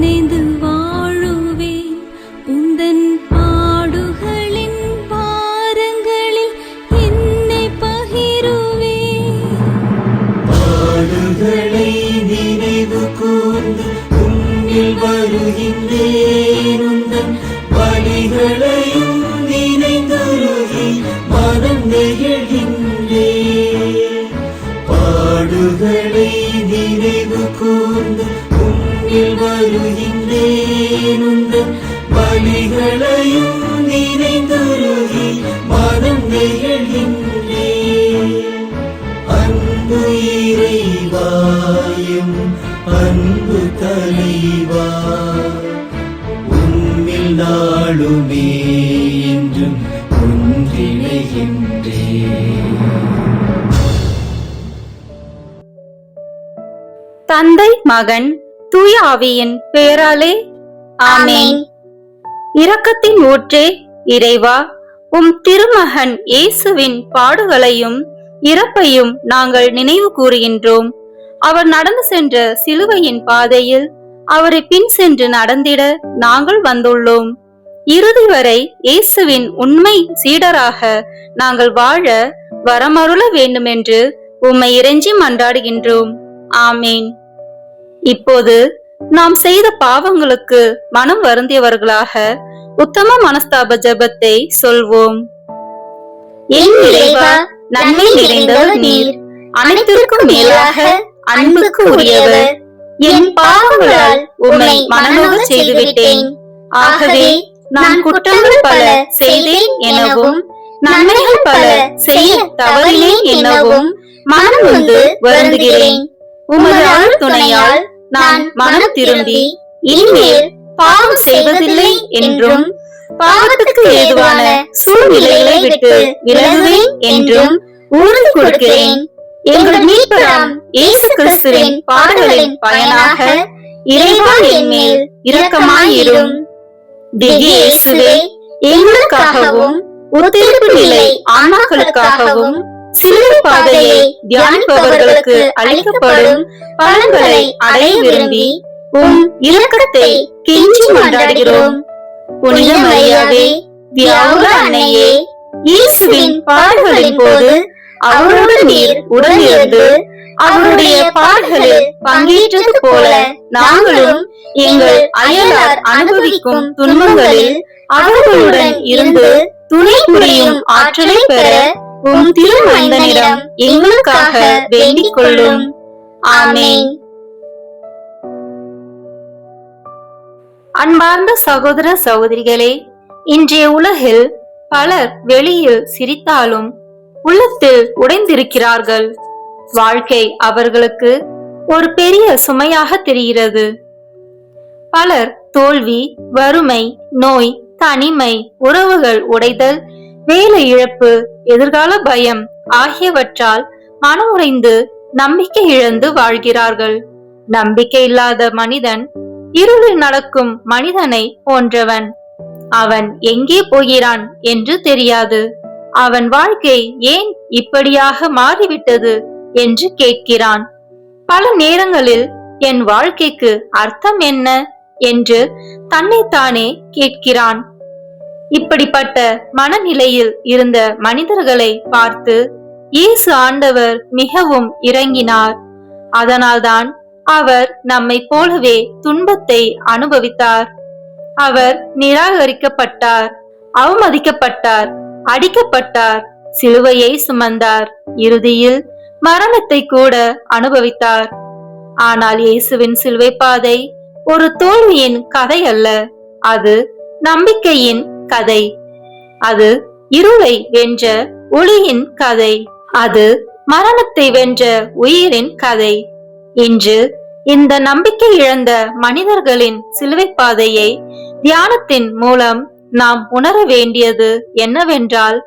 நினைந்து வாழுவேன். உந்தன் பாடுகளின் பாரங்களில் என்னை பகிருவேன். பாடுகளை நினைவு கூர்ந்து உன்னில் வருகின்றேன். உந்தன் வலிகளையும் நினைந்துருகி மனம் நெகிழ்கின்றேன். பாடுகளை நினைவு கூர்ந்து உன்னில் வருகின்றேன். உந்தன் வலிகளையும் நினைந்துருகி மனம் நெகிழ்கின்றேன். அன்பு இறைவாயும் அன்பு தலைவா, உன்னில் நாளுமே என்றும் ஒன்றிணைகின்றேன். தந்தை, மகன், தூய ஆவியின் பெயராலே ஆமென். இரக்கத்தின் ஊற்றே இறைவா, உம் திருமகன் இயேசுவின் பாடுகளையும் இறப்பையும் நாங்கள் நினைவு கூறுகின்றோம். அவர் நடந்து சென்ற சிலுவையின் பாதையில் அவரை பின் சென்று நடந்திட நாங்கள் வந்துள்ளோம். இறுதி வரை இயேசுவின் உண்மை சீடராக நாங்கள் வாழ வரமருள வேண்டுமென்று உம்மை இறைஞ்சி மன்றாடுகின்றோம். ஆமேன். இப்போது நாம் செய்த பாவங்களுக்கு மனம் வருந்தியவர்களாக உத்தம மனஸ்தாப ஜெபத்தை சொல்வோம். என் இறைவா, நன்மை நிறைந்தவர் நீர், அனைத்திற்கும் மேலாக அன்புக்கு உரியவர். என் பாவங்களால் உம்மை மனநோக செய்துவிட்டேன். ஆகவே நான் குற்றங்கள் பல செய்தேன் எனவும் நன்மைகள் பல செய்ய தவறினேன் எனவும் மனம் வந்து வருந்துகிறேன். உமது அருள் துணையால் நான் மனம் திரும்பி இனிமேல் பாவம் செய்வதில்லை என்றும் பாவத்துக்கு ஏதுவான சூழ்நிலைகளை விட்டு விலகுவேன் என்றும் உறுதி கொடுக்கிறேன். எங்கள் மீட்பராம் இயேசு கிறிஸ்துவின் பாடுகளின் பயனாக இறைவா என் மேல் இரக்கமாயிரும். திவ்ய இயேசுவே, எங்களுக்காகவும் உத்திருப்பு நிலை ஆன்மாக்களுக்காகவும் சிலுவை பாதையை தியானிப்பவர்களுக்கு அளிக்கப்படும் பலன்களை அடைய விரும்பி உம் இரக்கத்தை கெஞ்சி மன்றாடுகிறோம். புனித மரியாவே, வியாகுல அன்னையே, இயேசுவின் பாடுகளின் போது அவரோடு நீர் உடனிருந்து அவருடைய பாடுகளில் பங்கேற்றது போல நாங்களும் எங்கள் அயலார் அனுபவிக்கும் துன்பங்களில் அவர்களுடன் இருந்து துணை புரியும் ஆற்றலை பெற உம் திருமைந்தனிடம் எங்களுக்காக வேண்டிக் கொள்ளும். ஆமென். அன்பார்ந்த சகோதர சகோதரிகளே, இன்றைய உலகில் பலர் வெளியில் சிரித்தாலும் உள்ளத்தில் உடைந்திருக்கிறார்கள். வாழ்க்கை அவர்களுக்கு ஒரு பெரிய சுமையாக தெரிகிறது. பலர் தோல்வி, வறுமை, நோய், தனிமை, உறவுகள் உடைதல், வேலை இழப்பு, எதிர்கால பயம் ஆகியவற்றால் மனம் உடைந்து நம்பிக்கை இழந்து வாழ்கிறார்கள். நம்பிக்கை இல்லாத மனிதன் இருளில் நடக்கும் மனிதனை போன்றவன். அவன் எங்கே போகிறான் என்று தெரியாது. அவன் வாழ்க்கை ஏன் இப்படியாக மாறிவிட்டது என்று கேட்கிறான். பல நேரங்களில் என் வாழ்க்கைக்கு அர்த்தம் என்ன என்று தன்னைத்தானே கேட்கிறான். இப்படிப்பட்ட மனநிலையில் இருந்த மனிதர்களை பார்த்து இயேசு ஆண்டவர் மிகவும் இரங்கினார். அதனால்தான் அவர் நம்மை போலவே துன்பத்தை அனுபவித்தார். அவர் நிராகரிக்கப்பட்டார், அவமதிக்கப்பட்டார், அடிக்கப்பட்டார், சிலுவையை சுமந்தார், இறுதியில் மரணத்தை கூட அனுபவித்தார். ஆனால் இயேசுவின் சிலுவை பாதை ஒரு தோல்வியின் கதை அல்ல, அது நம்பிக்கையின் கதை. அது இருளை வென்ற ஒளியின் கதை. அது மரணத்தை வென்ற உயிரின் கதை. இன்று இந்த நம்பிக்கை இழந்த மனிதர்களின் சிலுவை பாதையை தியானத்தின் மூலம் நாம் உணர வேண்டியது என்னவென்றால்,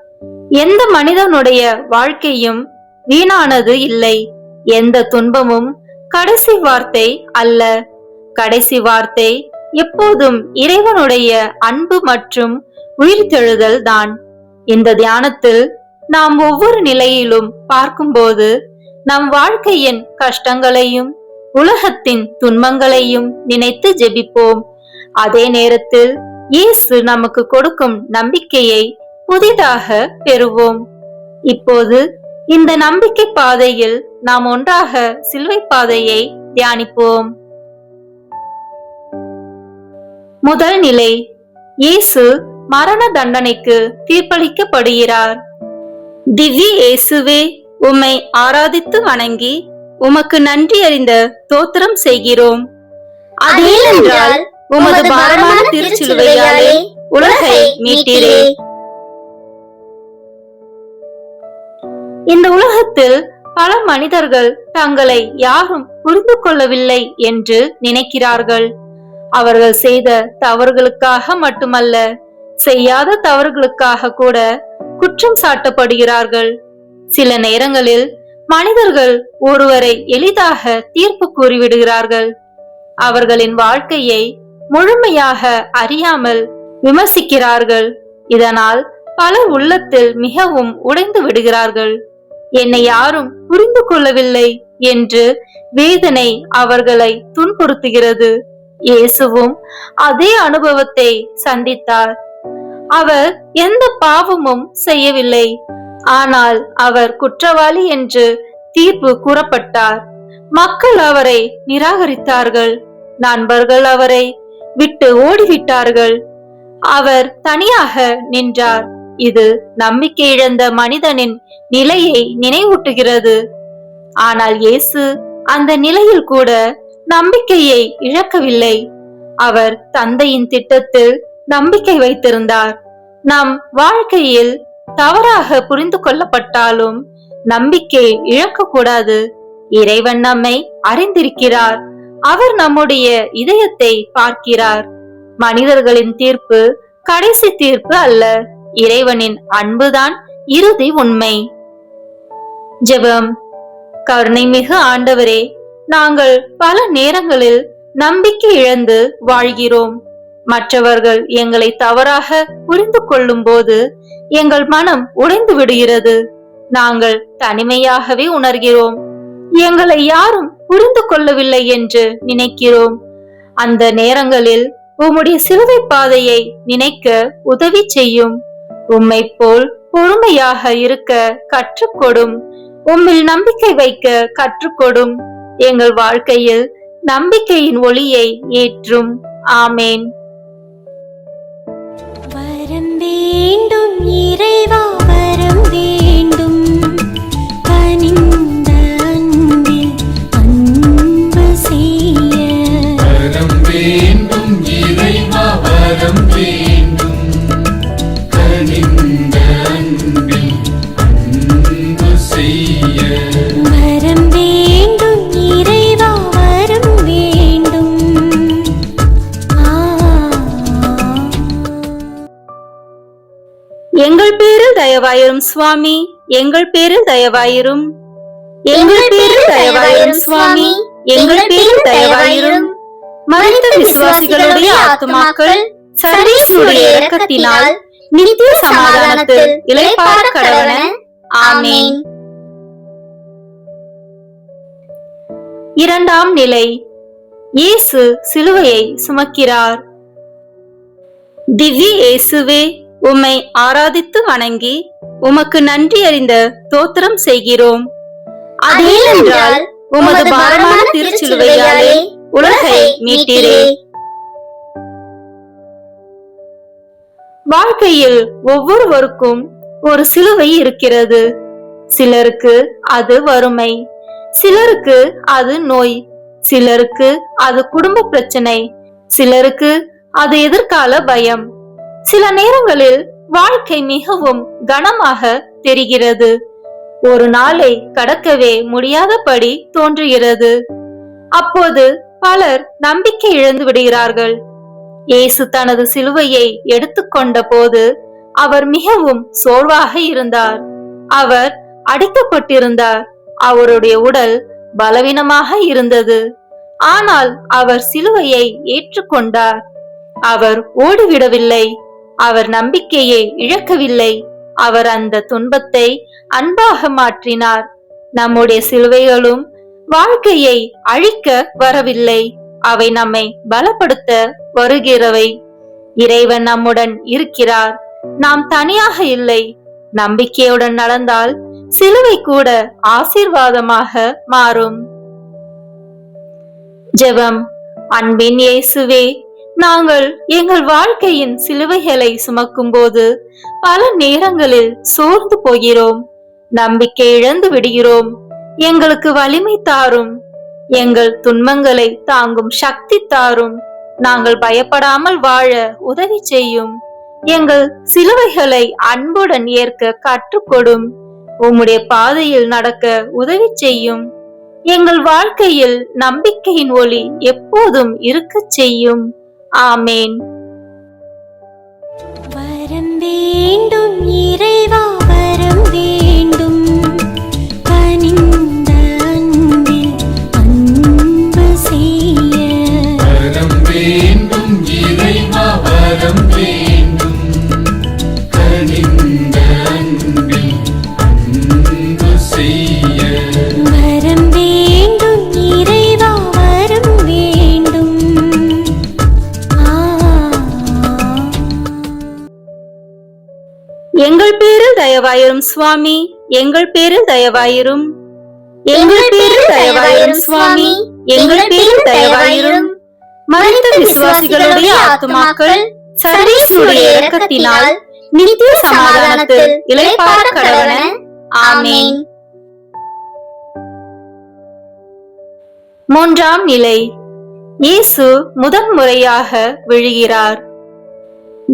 எந்த மனிதனுடைய வாழ்க்கையும் வீணானது இல்லை. எந்த துன்பமும் கடைசி வார்த்தை அல்ல. கடைசி வார்த்தை எப்போதும் இறைவனுடைய அன்பு மற்றும் உயிர்த்தெழுதல் தான். இந்த தியானத்தில் நாம் ஒவ்வொரு நிலையிலும் பார்க்கும்போது நம் வாழ்க்கையின் கஷ்டங்களையும் உலகத்தின் துன்பங்களையும் நினைத்து ஜெபிப்போம். அதே நேரத்தில் இயேசு நமக்கு கொடுக்கும் நம்பிக்கையை புதிதாக பெறுவோம். இப்போது இந்த நம்பிக்கை பாதையில் நாம் ஒன்றாக சிலுவை பாதையை தியானிப்போம். முதல் நிலை, இயேசு மரண தண்டனைக்கு தீர்ப்பளிக்கப்படுகிறார். திவ்ய இயேசுவே, உம்மை ஆராதித்து வணங்கி உமக்கு நன்றி அறிந்த தோத்திரம் செய்கிறோம். அதேனென்றால் உமது பாரமான திருச்சிலுவையாலே உலகை மீட்டீரே. இந்த உலகத்தில் பல மனிதர்கள் தங்களை யாரும் புரிந்து கொள்ளவில்லை என்று நினைக்கிறார்கள். அவர்கள் செய்த தவறுகளுக்காக மட்டுமல்ல, செய்யாத தவறுகளுக்காக கூட குற்றம் சாட்டப்படுகிறார்கள். சில நேரங்களில் மனிதர்கள் ஒருவரை எளிதாக தீர்ப்பு கூறிவிடுகிறார்கள். அவர்களின் வாழ்க்கையை முழுமையாக அறியாமல் விமர்சிக்கிறார்கள். இதனால் பலர் உள்ளத்தில் மிகவும் உடைந்து விடுகிறார்கள். என்னை யாரும் புரிந்து கொள்ளவில்லை என்று வேதனை அவர்களை துன்புறுத்துகிறது. இயேசுவும் அதே அனுபவத்தை சந்தித்தார். அவர் எந்த பாவமும் செய்யவில்லை, ஆனால் அவர் குற்றவாளி என்று தீர்ப்பு கூறப்பட்டார். மக்கள் அவரை நிராகரித்தார்கள். நண்பர்கள் அவரை விட்டு ஓடிவிட்டார்கள். அவர் தனியாக நின்றார். இது நம்பிக்கை இழந்த மனிதனின் நிலையை நினைவூட்டுகிறது. ஆனால் இயேசு அந்த நிலையில் கூட நம்பிக்கையை இழக்கவில்லை. அவர் தந்தையின் திட்டத்தில் நம்பிக்கை வைத்திருந்தார். நம் வாழ்க்கையில் தவறாக புரிந்து கொள்ளப்பட்டாலும் நம்பிக்கை இழக்கக்கூடாது. இறைவன் நம்மை அறிந்திருக்கிறார். அவர் நம்முடைய இதயத்தை பார்க்கிறார். மனிதர்களின் தீர்ப்பு கடைசி தீர்ப்பு அல்ல. இறைவனின் அன்புதான் இறுதி உண்மை. ஜெபம். கருணைமிகு ஆண்டவரே, நாங்கள் பல நேரங்களில் நம்பிக்கை இழந்து வாழ்கிறோம். மற்றவர்கள் எங்களை தவறாக புரிந்து கொள்ளும் போது எங்கள் மனம் உடைந்து விடுகிறது. நாங்கள் தனிமையாகவே உணர்கிறோம். எங்களை யாரும் புரிந்து கொள்ளவில்லை என்று நினைக்கிறோம். அந்த நேரங்களில் உம்முடைய சிலுவை பாதையை நினைக்க உதவி செய்யும். உம்மை போல் பொறுமையாக இருக்க கற்றுக்கொடும். உம்மில் நம்பிக்கை வைக்க கற்றுக்கொடும். எங்கள் வாழ்க்கையில் நம்பிக்கையின் ஒளியை ஏற்றும். ஆமேன். வரம் வேண்டும் இறைவா, வரம் வேண்டும். கனிந்த அன்பில் அன்பு செய்ய வரம் வேண்டும் இறைவா, வரம் வேண்டும். கனிந்த அன்பில் அன்பு செய்ய வரம் வேண்டும் இறைவா, வரம் வேண்டும். எங்கள் பேரில் தயவாயிரும் சுவாமி, எங்கள் பேரில் தயவாயிரும். எங்கள் பேரில் தயவாயிரும் சுவாமி, எங்கள் பேரில் தயவாயிரும். மரித்த விசுவாசிகளுடைய ஆத்துமாக்கள் சர்வேசுடைய இரக்கத்தினால் நித்திய சமாதானத்தில் இளைப்பாற கடவன. ஆமேன். இரண்டாம் நிலை, இயேசு சிலுவையை சுமக்கிறார். திவ்ய இயேசுவே, உம்மை ஆராதித்து வணங்கி உமக்கு நன்றி அறிந்த தோத்திரம் செய்கிறோம். அதேனென்றால் உமது பாரமான திருச்சிலுவையாலே உலகை மீட்டீரே. வாழ்க்கையில் ஒவ்வொருவருக்கும் ஒரு சிலுவை இருக்கிறது. சிலருக்கு அது வறுமை, சிலருக்கு அது நோய், சிலருக்கு அது குடும்ப பிரச்சனை, சிலருக்கு அது எதிர்கால பயம். சில நேரங்களில் வாழ்க்கை மிகவும் கனமாக தெரிகிறது. ஒரு நாளை கடக்கவே முடியாதபடி தோன்றுகிறது. அப்போது பலர் நம்பிக்கை இழந்து விடுகிறார்கள். இயேசு தனது சிலுவையை எடுத்துக்கொண்ட போது அவர் மிகவும் சோர்வாக இருந்தார். அவர் அடிக்கப்பட்டிருந்தார். அவருடைய உடல் பலவீனமாக இருந்தது. ஆனால் அவர் சிலுவையை ஏற்றுக்கொண்டார். அவர் ஓடிவிடவில்லை. அவர் நம்பிக்கையை இழக்கவில்லை. அவர் அந்த துன்பத்தை அன்பாக மாற்றினார். நம்முடைய சிலுவைகளும் வாழ்க்கையை அழிக்க வரவில்லை, அவை நம்மை பலப்படுத்த வருகிறவை. இறைவன் நம்முடன் இருக்கிறார், நாம் தனியாக இல்லை. நம்பிக்கையுடன் நடந்தால் சிலுவை கூட ஆசீர்வாதமாக மாறும். ஜெபம். அன்பின் இயேசுவே, நாங்கள் எங்கள் வாழ்க்கையின் சிலுவைகளை சுமக்கும் போது பல நேரங்களில் சோர்ந்து போகிறோம், நம்பிக்கை இழந்து விடுகிறோம். எங்களுக்கு வலிமை தாரும், எங்கள் துன்பங்களை தாங்கும் சக்தி தாரும். நாங்கள் பயப்படாமல் வாழ உதவி செய்யும். எங்கள் சிலுவைகளை அன்புடன் ஏற்க கற்றுக்கொடும். உம்முடைய பாதையில் நடக்க உதவி செய்யும். எங்கள் வாழ்க்கையில் நம்பிக்கையின் ஒளி எப்போதும் இருக்கச் செய்யும். ஆமேன். வரம் வேண்டும் இறைவா, வரம் வேண்டும். கனிந்த அன்பில் அன்பு செய்ய வரம் வேண்டும் இறைவா, வரம் வேண்டும். கனிந்த அன்பில் அன்பு செய்ய வரம் வேண்டும் இறைவா, வரம் வேண்டும். எங்கள் பேரில் தயவாயிரும் சுவாமி, எங்கள் பேரில் தயவாயிரும். எங்கள் பேரில் தயவாயிரும் சுவாமி, எங்கள் பேரில் தயவாயிரும். மரித்த விசுவாசிகளுடைய ஆத்துமாக்கள் சர்வேசுடைய இரக்கத்தினால் நித்திய சமாதானத்தில் இளைப்பாற கடவன. ஆமேன். மூன்றாம் நிலை. இயேசு முதன்முறையாக விழுகிறார்.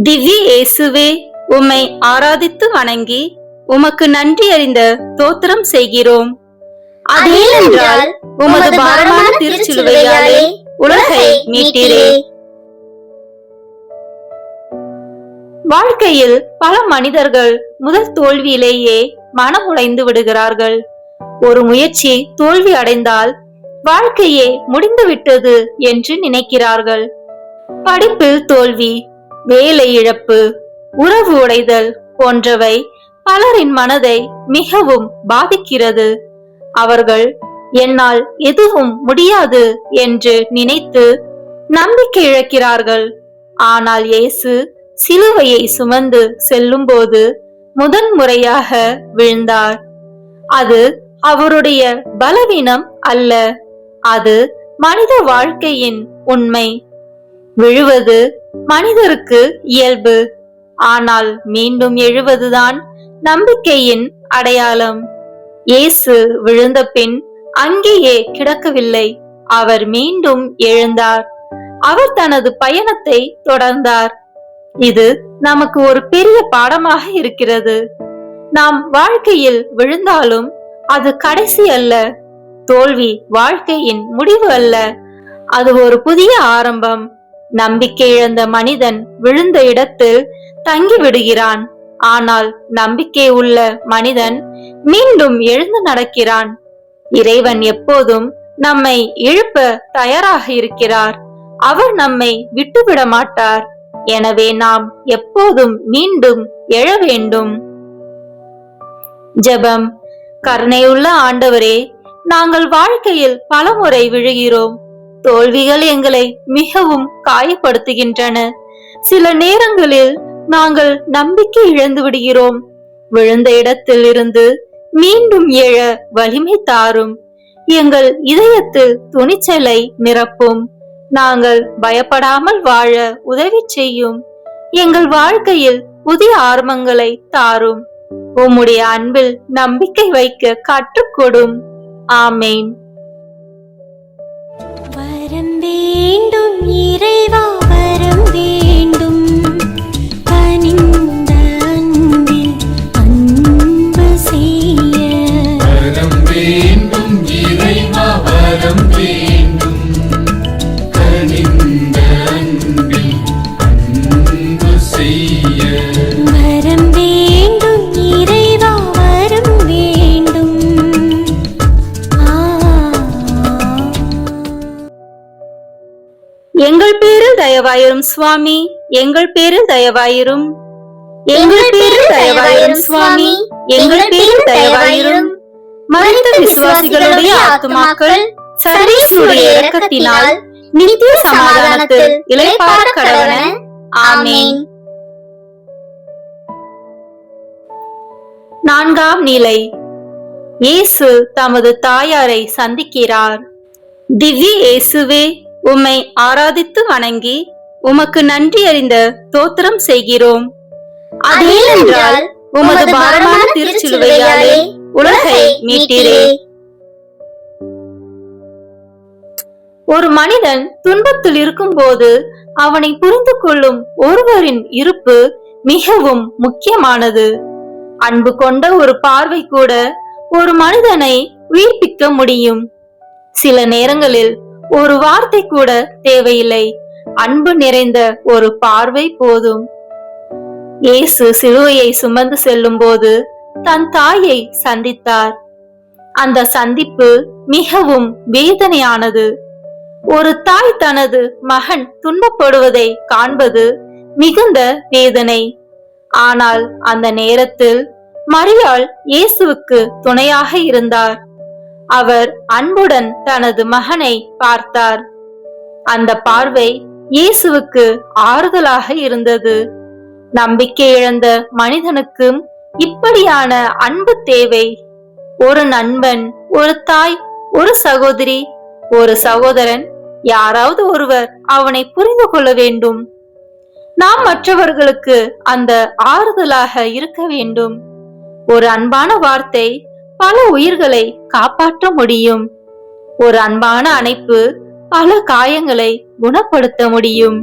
திவ்ய இயேசுவே, உம்மை ஆராதித்து வணங்கி உமக்கு நன்றி அறிந்த தோத்திரம் செய்கிறோம். அதேனென்றால் உமது பாரமான திருச்சிலுவையாலே உலகை மீட்டீரே. வாழ்க்கையில் பல மனிதர்கள் முதல் தோல்வியிலேயே மனம் உடைந்து விடுகிறார்கள். ஒரு முயற்சி தோல்வி அடைந்தால் வாழ்க்கையே முடிந்துவிட்டது என்று நினைக்கிறார்கள். படிப்பில் தோல்வி, வேலை இழப்பு, உறவு உடைதல் போன்றவை பலரின் மனதை மிகவும் பாதிக்கிறது. அவர்கள் என்னால் எதுவும் முடியாது என்று நினைத்து நம்பிக்கை இழக்கிறார்கள். ஆனால் இயேசு சிலுவையை சுமந்து செல்லும் போது முதன்முறையாக விழுந்தார். அது அவருடைய பலவீனம் அல்ல, அது மனித வாழ்க்கையின் உண்மை. விழுவது மனிதருக்கு இயல்பு, ஆனால் மீண்டும் எழுவதுதான் நம்பிக்கையின் அடையாளம். இயேசு விழுந்த பின் அங்கேயே கிடக்கவில்லை, அவர் மீண்டும் எழுந்தார். அவர் தனது பயணத்தை தொடர்ந்தார். இது நமக்கு ஒரு பெரிய பாடமாக இருக்கிறது. நாம் வாழ்க்கையில் விழுந்தாலும் அது கடைசி அல்ல. தோல்வி வாழ்க்கையின் முடிவு அல்ல, அது ஒரு புதிய ஆரம்பம். நம்பிக்கை இழந்த மனிதன் விழுந்த இடத்தில் தங்கி விடுகிறான், ஆனால் நம்பிக்கை உள்ள மனிதன் மீண்டும் எழுந்து நடக்கிறான். இறைவன் எப்போதும் நம்மை எழுப்ப தயாராக இருக்கிறார். அவர் நம்மை விட்டுவிட மாட்டார். எனவே நாம் எப்போதும் மீண்டும் எழ வேண்டும். ஜெபம். கருணையுள்ள ஆண்டவரே, நாங்கள் வாழ்க்கையில் பலமுறை விழுகிறோம். தோல்விகள் எங்களை மிகவும் காயப்படுத்துகின்றன. சில நேரங்களில் நாங்கள் நம்பிக்கை இழந்து விடுகிறோம். விழுந்த இடத்தில் இருந்து மீண்டும் எழ வலிமை தாரும். எங்கள் இதயத்தில் துணிச்சலை நிரப்பும். நாங்கள் பயப்படாமல் வாழ உதவி செய்யும். எங்கள் வாழ்க்கையில் புதிய ஆரம்பங்களை தாரும். உம்முடைய அன்பில் நம்பிக்கை வைக்க கற்றுக்கொடும். ஆமேன். வரம் வேண்டும் இறைவா, வரம் வேண்டும். கனிந்த அன்பில் அன்பு செய்ய வரம் வேண்டும் இறைவா, வரம் வேண்டும். கனிந்த அன்பில் அன்பு செய்ய வரம் வேண்டும் இறைவா, வரம் வேண்டும். எங்கள் பேரில் தயவாயிரும் சுவாமி, எங்கள் பேரில் தயவாயிரும். எங்கள் பேரில் தயவாயிரும் சுவாமி, எங்கள் பேரில் தயவாயிரும். மரித்த விசுவாசிகளுடைய ஆத்துமாக்கள் சர்வேசுடைய இரக்கத்தினால் நித்திய சமாதானத்தில் இளைப்பாற கடவன. ஆமென். நான்காம் நிலை. இயேசு தமது தாயாரை சந்திக்கிறார். திவ்ய இயேசுவே, உம்மை ஆராதித்து வணங்கி உமக்கு நன்றி அறிந்த தோத்திரம் செய்கிறோம். அதேனென்றால் உமது பாரமான திருச்சிலுவையாலே உலகை மீட்டீரே. ஒரு மனிதன் துன்பத்தில் இருக்கும் போது அவனை புரிந்து கொள்ளும் ஒருவரின் இருப்பு மிகவும் முக்கியமானது. அன்பு கொண்ட ஒரு பார்வை கூட ஒரு மனிதனை உயிர்ப்பிக்க முடியும். சில நேரங்களில் ஒரு வார்த்தை கூட தேவையில்லை, அன்பு நிறைந்த ஒரு பார்வை போதும். இயேசு சிலுவையை சுமந்து செல்லும் போது தன் தாயை சந்தித்தார். அந்த சந்திப்பு மிகவும் வேதனையானது. ஒரு தாய் தனது மகன் துன்பப்படுவதை காண்பது மிகுந்த வேதனை. ஆனால் அந்த நேரத்தில் மரியாள் இயேசுவுக்கு துணையாக இருந்தார். அவர் அன்புடன் தனது மகனை பார்த்தார். அந்த பார்வை இயேசுவுக்கு ஆறுதலாக இருந்தது. நம்பிக்கை இழந்த மனிதனுக்கும் இப்படியான அன்பு தேவை. ஒரு நண்பன், ஒரு தாய், ஒரு சகோதரி, ஒரு சகோதரன், யாராவது ஒருவர் அவனை புரிந்து கொள்ள வேண்டும். நாம் மற்றவர்களுக்கு அந்த ஆறுதலாக இருக்க வேண்டும். ஒரு அன்பான வார்த்தை பல உயிர்களை காப்பாற்ற முடியும். ஒரு அன்பான அணைப்பு பல காயங்களை குணப்படுத்த முடியும்.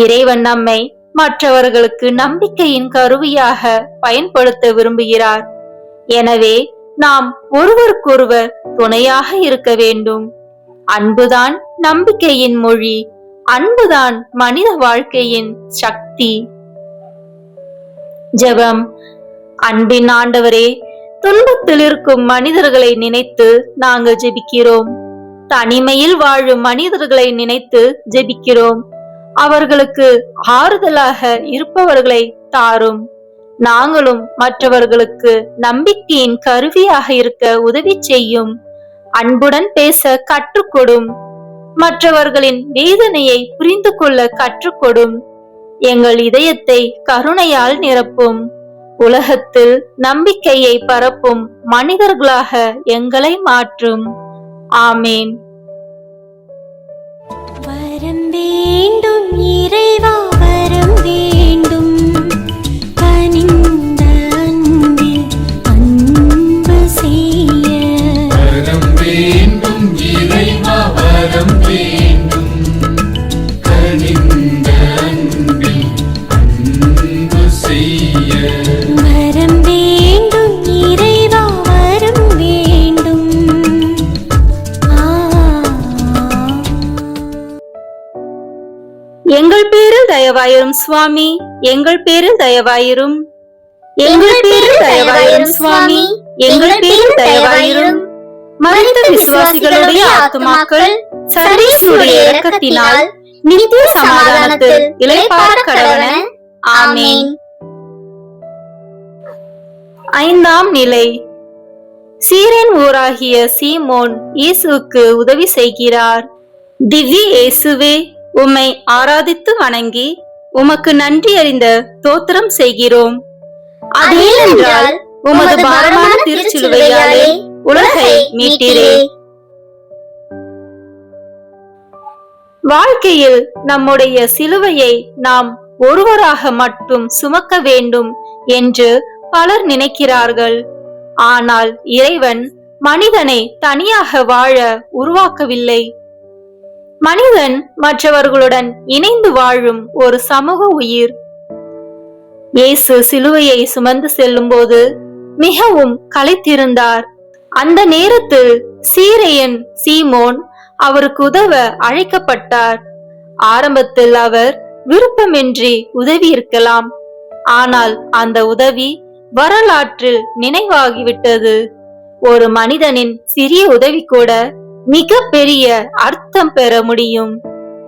இறைவன் நம்மை மற்றவர்களுக்கு நம்பிக்கையின் கருவியாக பயன்படுத்த விரும்புகிறார். எனவே நாம் ஒருவருக்கொருவர் துணையாக இருக்க வேண்டும். அன்புதான் நம்பிக்கையின் மொழி. அன்புதான் மனித வாழ்க்கையின் சக்தி. ஜெபம். அன்பின் ஆண்டவரே, துன்பத்தில் இருக்கும் மனிதர்களை நினைத்து நாங்கள் ஜெபிக்கிறோம். தனிமையில் வாழும் மனிதர்களை நினைத்து ஜெபிக்கிறோம். அவர்களுக்கு ஆறுதலாக இருப்பவர்களை தாரும். நாங்களும் மற்றவர்களுக்கு நம்பிக்கையின் கருவியாக இருக்க உதவி செய்யும். அன்புடன் பேச கற்றுக்கொடும். மற்றவர்களின் வேதனையை புரிந்து கொள்ள கற்றுக்கொடும். எங்கள் இதயத்தை கருணையால் நிரப்பும். உலகத்தில் நம்பிக்கையை பரப்பும் மனிதர்களாக எங்களை மாற்றும். ஆமேன். வரம் வேண்டும் இறைவா, வரம் வேண்டும். கனிந்த அன்பில் அன்பு செய்ய வரம் வேண்டும் இறைவா, வரம் வேண்டும். கனிந்த அன்பில் அன்பு செய்ய வரம் வேண்டும் இறைவா, வரம் வேண்டும். எங்கள் பேரில் தயவாயிரும் சுவாமி, எங்கள் பேரில் தயவாயிரும். எங்கள் பேரில் தயவாயிரும் சுவாமி, எங்கள் பேரில் தயவாயிரும். மரித்த விசுவாசிகளுடைய ஆத்துமாக்கள் சர்வேசுடைய இரக்கத்தினால் நித்திய சமாதானத்தில் இளைப்பாற கடவன. ஆமேன். ஐந்தாம் நிலை. சீரேன் ஊராகிய சீமோன் இயேசுவுக்கு உதவி செய்கிறார். திவ்ய இயேசுவே, உம்மை ஆராதித்து வணங்கி உமக்கு நன்றி அறிந்த தோத்திரம் செய்கிறோம். அதேனென்றால் உமது பாரமான திருச்சிலுவையாலே உலகை மீட்டீரே. வாழ்க்கையில் நம்முடைய சிலுவையை நாம் ஒருவராக மட்டும் சுமக்க வேண்டும் என்று பலர் நினைக்கிறார்கள். ஆனால் இறைவன் மனிதனை தனியாக வாழ உருவாக்கவில்லை. மனிதன் மற்றவர்களுடன் இணைந்து வாழும் ஒரு சமூக உயிர். இயேசு சிலுவையை சுமந்து செல்லும் போது மிகவும் களைத்திருந்தார். அந்த நேரத்தில் சீரையன் சீமோன் அவருக்கு உதவ அழைக்கப்பட்டார். ஆரம்பத்தில் அவர் விருப்பமின்றி உதவி இருக்கலாம். ஆனால் அந்த உதவி வரலாற்றில் நினைவாகிவிட்டது. ஒரு மனிதனின் சிறிய உதவி கூட மிக பெரிய அர்த்தம் பெற முடியும்.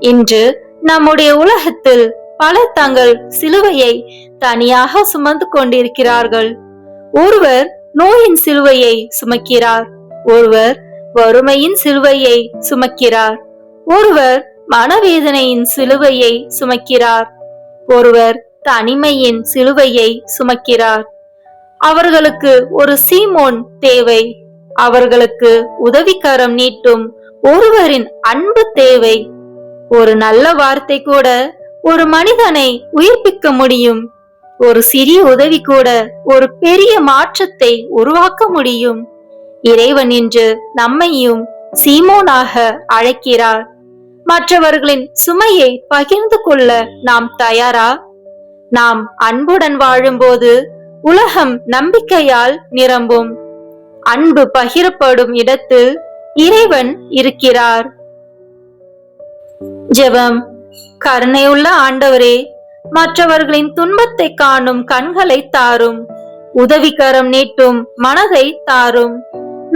இன்று நம்முடைய உலகத்தில் பலர் தங்கள் சிலுவையை தனியாக சுமந்து கொண்டிருக்கிறார்கள். ஒருவர் நோயின் சிலுவையை சுமக்கிறார். ஒருவர் வறுமையின் சிலுவையை சுமக்கிறார். ஒருவர் மனவேதனையின் சிலுவையை சுமக்கிறார். ஒருவர் தனிமையின் சிலுவையை சுமக்கிறார். அவர்களுக்கு ஒரு சீமோன் தேவை. அவர்களுக்கு உதவிக்கரம் நீட்டும் ஒருவரின் அன்பு தேவை. ஒரு நல்ல வார்த்தை கூட ஒரு மனிதனை உயிர்ப்பிக்க முடியும். ஒரு சிறிய உதவி கூட ஒரு பெரிய மாற்றத்தை உருவாக்க முடியும். இறைவன் இன்று நம்மையும் சீமோனாக அழைக்கிறார். மற்றவர்களின் சுமையை பகிர்ந்து கொள்ள நாம் தயாரா? நாம் அன்புடன் வாழும்போது உலகம் நம்பிக்கையால் நிரம்பும். அன்பு பகிரப்படும் இடத்தில் இறைவன் இருக்கிறார். ஜெபம். கருணையுள்ள ஆண்டவரே, மற்றவர்களின் துன்பத்தை காணும் கண்களை தாரும். உதவிக்கரம் நீட்டும் மனதை தாரும்.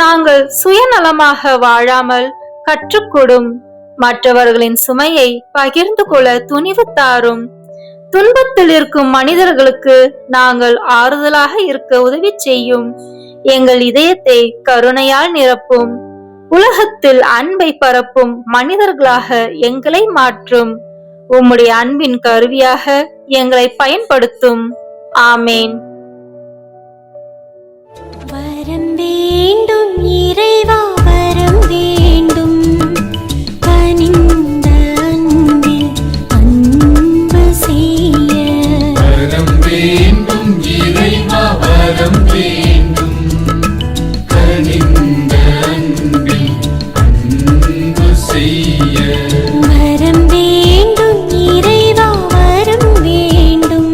நாங்கள் சுயநலமாக வாழாமல் கற்றுக்கொடும். மற்றவர்களின் சுமையை பகிர்ந்து கொள்ள துணிவு தாரும். துன்பத்தில் இருக்கும் மனிதர்களுக்கு நாங்கள் ஆறுதலாக இருக்க உதவி செய்யும். எங்கள் இதயத்தை கருணையால் நிரப்பும். உலகத்தில் அன்பை பரப்பும் மனிதர்களாக எங்களை மாற்றும். உம்முடைய அன்பின் கருவியாக எங்களை பயன்படுத்தும். ஆமேன். வரம் வேண்டும் இறைவா, வரம் வேண்டும். கனிந்த அன்பில் அன்பு செய்ய வரம் வேண்டும் இறைவா, வரம் வேண்டும். கனிந்த அன்பில் அன்பு செய்ய வரம் வேண்டும் இறைவா, வரம் வேண்டும்.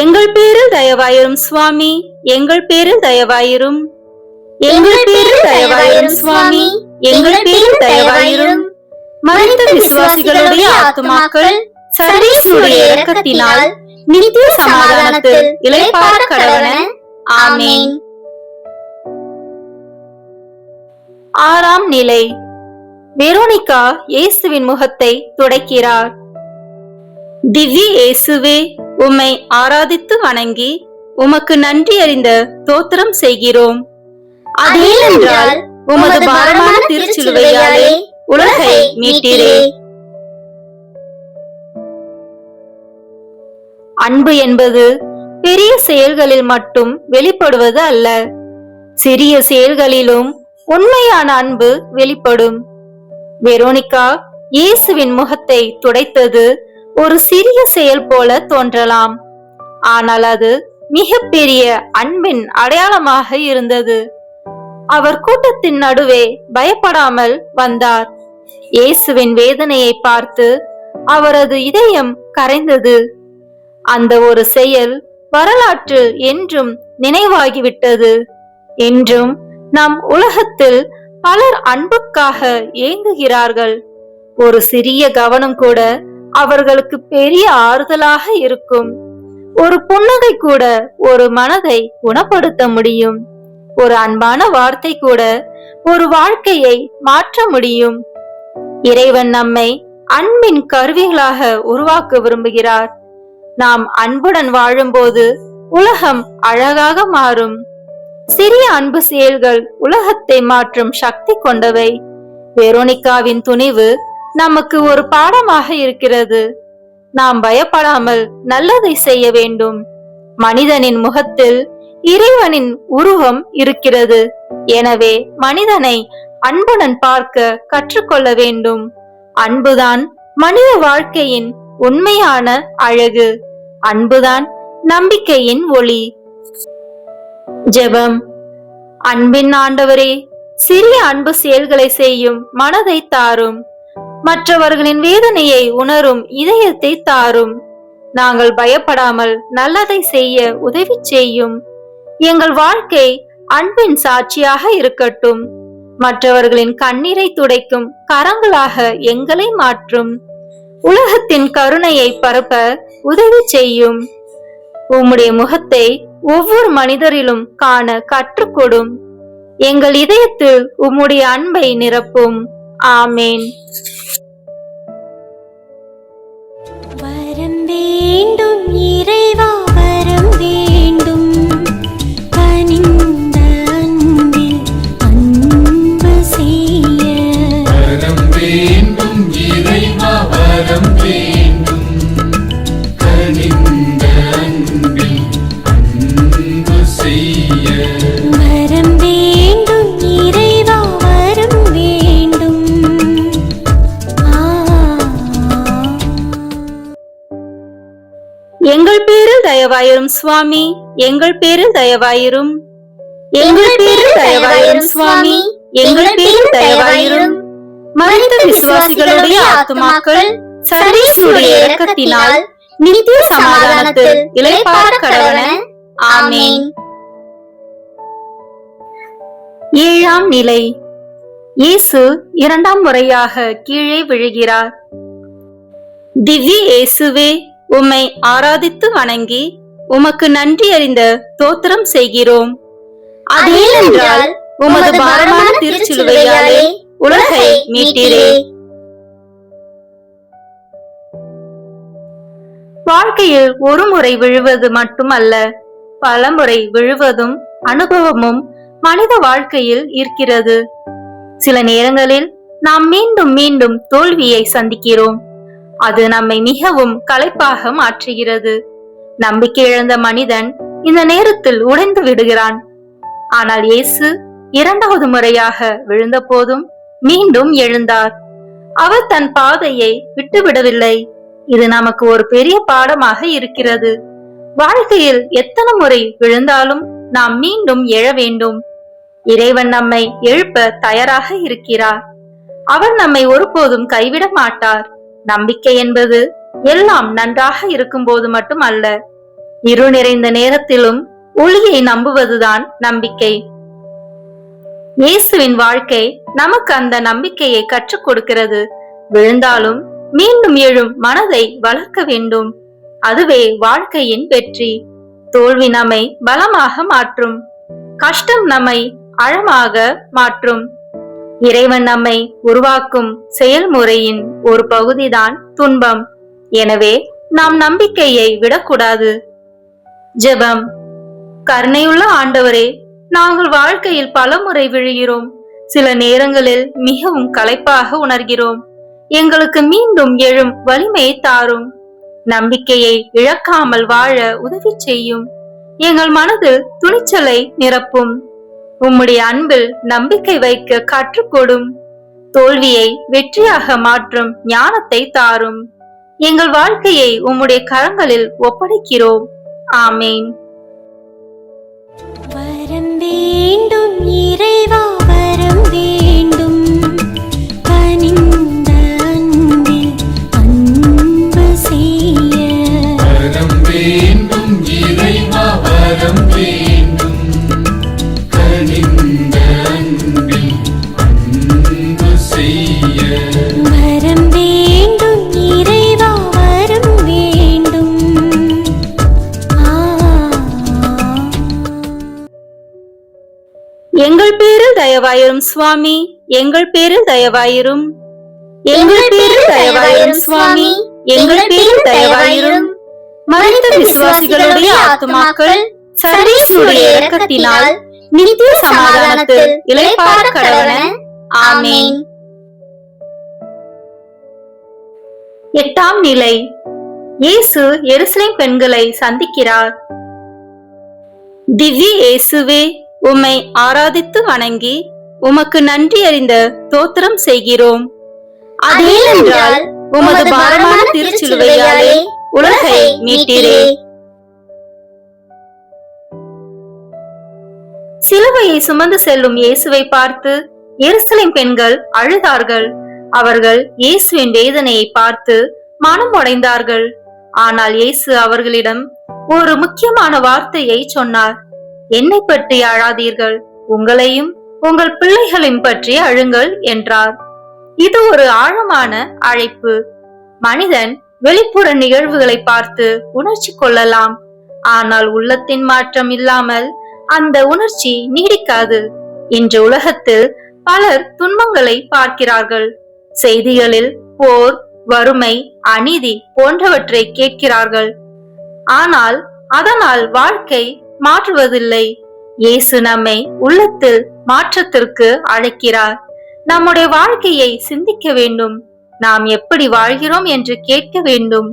எங்கள் பேரில் தயவாயிரும் சுவாமி, எங்கள் பேரில் தயவாயிரும். எங்கள் பேரில் தயவாயிரும் சுவாமி, எங்கள் பேரில் தயவாயிரும். மரித்த விசுவாசிகளுடைய ஆத்துமாக்கள் சர்வேசுடைய இரக்கத்தினால் நித்திய சமாதானத்தில் இளைப்பாற கடவன. ஆமேன். ஆறாம் நிலை. வெரோனிகா இயேசுவின் முகத்தை துடைக்கிறார். திவ்ய இயேசுவே, உம்மை ஆராதித்து வணங்கி உமக்கு நன்றி அறிந்த தோத்திரம் செய்கிறோம். அதேனென்றால் உமது பாரமான திருச்சிலுவையாலே உலகை மீட்டீரே. அன்பு என்பது பெரிய செயல்களில் மட்டும் வெளிப்படுவது அல்ல. சிறிய செயல்களிலும் உண்மையான அன்பு வெளிப்படும். வெரோனிகா இயேசுவின் முகத்தை துடைத்தது ஒரு சிறிய செயல் போல தோன்றலாம். ஆனால் அது மிகப்பெரிய அன்பின் அடையாளமாக இருந்தது. அவர் கூட்டத்தின் நடுவே பயப்படாமல் வந்தார். இயேசுவின் வேதனையை பார்த்து அவரது இதயம் கரைந்தது. அந்த ஒரு செயல் வரலாற்றில் என்றும் நினைவாகிவிட்டது. என்றும் நம் உலகத்தில் பலர் அன்புக்காக ஏங்குகிறார்கள். ஒரு சிறிய கவனம் கூட அவர்களுக்கு பெரிய ஆறுதலாக இருக்கும். ஒரு புன்னகை கூட ஒரு மனதை குணப்படுத்த முடியும். ஒரு அன்பான வார்த்தை கூட ஒரு வாழ்க்கையை மாற்ற முடியும். இறைவன் நம்மை அன்பின் கருவிகளாக உருவாக்க விரும்புகிறார். நாம் அன்புடன் வாழும்போது உலகம் அழகாக மாறும். சிறிய அன்பு செயல்கள் உலகத்தை மாற்றும் சக்தி கொண்டவை. வெரோனிகாவின் துணிவு நமக்கு ஒரு பாடமாக இருக்கிறது. நாம் பயப்படாமல் நல்லதை செய்ய வேண்டும். மனிதனின் முகத்தில் இறைவனின் உருவம் இருக்கிறது. எனவே மனிதனை அன்புடன் பார்க்க கற்றுக்கொள்ள வேண்டும். அன்புதான் மனித வாழ்க்கையின் உண்மையான அழகு. அன்புதான் நம்பிக்கையின் ஒளி. ஜெபம். அன்பின் ஆண்டவரே, சிறிய அன்பு செயல்களை செய்யும் மனதை தாரும். மற்றவர்களின் வேதனையை உணரும் இதயத்தை தாரும். நாங்கள் பயப்படாமல் நல்லதை செய்ய உதவி செய்யும். எங்கள் வாழ்க்கை அன்பின் சாட்சியாக இருக்கட்டும். மற்றவர்களின் கண்ணீரை துடைக்கும் கரங்களாக எங்களை மாற்றும். உலகத்தின் கருணையை பரப்ப உதவி செய்யும். உம்முடைய முகத்தை ஒவ்வொரு மனிதரிலும் காண கற்றுக்கொடும். எங்கள் இதயத்தில் உம்முடைய அன்பை நிரப்பும். ஆமேன். வரம் வேண்டும் இறைவா வரம் வேண்டும் கனிந்த அன்பில் அன்பு செய்ய வரம் வேண்டும் இறைவா வரம் வேண்டும் கனிந்த அன்பில் அன்பு செய்ய வரம் வேண்டும் இறைவா வரம் வேண்டும் எங்கள் பேரில் தயவாயிரும் சுவாமி, எங்கள் பேரில் தயவாயிரும். எங்கள் பேரில் தயவாயிரும் சுவாமி, எங்கள் பேரில் தயவாயிரும். மரித்த விசுவாசிகளுடைய ஆத்துமாக்கள் சர்வேசுடைய இரக்கத்தினால் நித்திய சமாதானத்தில் இளைப்பாற கடவன. ஆமென். ஏழாம் நிலை. இயேசு இரண்டாம் முறையாக கீழே விழுகிறார். திவ்ய இயேசுவே, உம்மை ஆராதித்து வணங்கி உமக்கு நன்றி அறிந்த தோத்திரம் செய்கிறோம். அதேனென்றால் உமது பாரமான திருச்சிலுவையாலே உலகை மீட்டீரே. வாழ்க்கையில் ஒரு முறை விழுவது மட்டுமல்ல, பல முறை விழுவதும் அனுபவமும் மனித வாழ்க்கையில் இருக்கிறது. சில நேரங்களில் நாம் மீண்டும் மீண்டும் தோல்வியை சந்திக்கிறோம். அது நம்மை மிகவும் களைப்பாக மாற்றுகிறது. நம்பிக்கை இழந்த மனிதன் இந்த நேரத்தில் உடைந்து விடுகிறான். ஆனால் இயேசு இரண்டாவது முறையாக விழுந்த போதும் மீண்டும் எழுந்தார். அவர் தன் பாதையை விட்டுவிடவில்லை. இது நமக்கு ஒரு பெரிய பாடமாக இருக்கிறது. வாழ்க்கையில் எத்தனை முறை விழுந்தாலும் நாம் மீண்டும் எழ வேண்டும். இறைவன் நம்மை எழுப்ப தயாராக இருக்கிறார். அவர் நம்மை ஒருபோதும் கைவிட மாட்டார். நம்பிக்கை என்பது எல்லாம் நன்றாக இருக்கும் போது மட்டும் அல்ல, இருள் நிறைந்த நேரத்திலும் ஒளியை நம்புவதுதான் நம்பிக்கை. இயேசுவின் வாழ்க்கை நமக்கு அந்த நம்பிக்கையை கற்றுக் கொடுக்கிறது. விழுந்தாலும் மீண்டும் எழும் மனதை வளர்க்க வேண்டும். அதுவே வாழ்க்கையின் வெற்றி. தோல்வி நம்மை பலமாக மாற்றும். கஷ்டம் நம்மை ஆழமாக மாற்றும். இறைவன் நம்மை உருவாக்கும் செயல்முறையின் ஒரு பகுதிதான் துன்பம். எனவே நாம் நம்பிக்கையை விடக்கூடாது. ஜெபம். கருணையுள்ள ஆண்டவரே, நாங்கள் வாழ்க்கையில் பல முறை விழுகிறோம். சில நேரங்களில் மிகவும் களைப்பாக உணர்கிறோம். எங்களுக்கு மீண்டும் எழும் வலிமையை தாரும். நம்பிக்கையை இழக்காமல் வாழ உதவி செய்யும். எங்கள் மனதில் துணிச்சலை நிரப்பும். உம்முடைய அன்பில் நம்பிக்கை வைக்க கற்றுக்கொடும். தோல்வியை வெற்றியாக மாற்றும் ஞானத்தை தாரும். எங்கள் வாழ்க்கையை உம்முடைய கரங்களில் ஒப்படைக்கிறோம். ஆமேன். வரம் வேண்டும் இறைவா வரம் வேண்டும் கனிந்த அன்பில் அன்பு செய்ய வரம் வேண்டும் இறைவா வரம் வேண்டும் கனிந்த அன்பில் அன்பு செய்ய வரம் வேண்டும் இறைவா வரம் வேண்டும் எங்கள் பேரில் தயவாயிரும் சுவாமி, எங்கள் பேரில் தயவாயிரும். எங்கள் பேரில் தயவாயிரும் சுவாமி, எங்கள் பேரில் தயவாயிரும். மரித்த விசுவாசிகளுடைய ஆத்துமாக்கள் சர்வேசுடைய இரக்கத்தினால் நித்திய சமாதானத்தில் இளைப்பாற கடவன. ஆமென். எட்டாம் நிலை. இயேசு எருசலேம் பெண்களை சந்திக்கிறார். திவ்ய இயேசுவே, உம்மை ஆராதித்து வணங்கி உமக்கு நன்றி அறிந்த தோத்திரம் செய்கிறோம். அதேனென்றால் உமது பாரமான திருச்சிலுவையாலே உலகை மீட்டீரே. சிலுவையை சுமந்து செல்லும் இயேசுவை பார்த்து எருசலேம் பெண்கள் அழுதார்கள். அவர்கள் இயேசுவின் வேதனையை பார்த்து மனம் உடைந்தார்கள். ஆனால் இயேசு அவர்களிடம் ஒரு முக்கியமான வார்த்தையை சொன்னார். என்னை பற்றி அழாதீர்கள், உங்களையும் உங்கள் பிள்ளைகளையும் பற்றி அழுங்கள் என்றார். இது ஒரு ஆழமான அழைப்பு. மனிதன் வெளிப்புற நிகழ்வுகளை பார்த்து உணர்ச்சி கொள்ளலாம். ஆனால் உள்ளத்தின் மாற்றம் இல்லாமல் அந்த உணர்ச்சி நீடிக்காது. இன்று உலகத்தில் பலர் துன்பங்களை பார்க்கிறார்கள். செய்திகளில் போர், வறுமை, அநீதி போன்றவற்றை கேட்கிறார்கள். ஆனால் அதனால் வாழ்க்கை மாற்றுவதில்லை. இயேசு நம்மை உள்ளத்தில் மாற்றத்திற்கு அழைக்கிறார். நம்முடைய வாழ்க்கையை சிந்திக்க வேண்டும். நாம் எப்படி வாழ்கிறோம் என்று கேட்க வேண்டும்.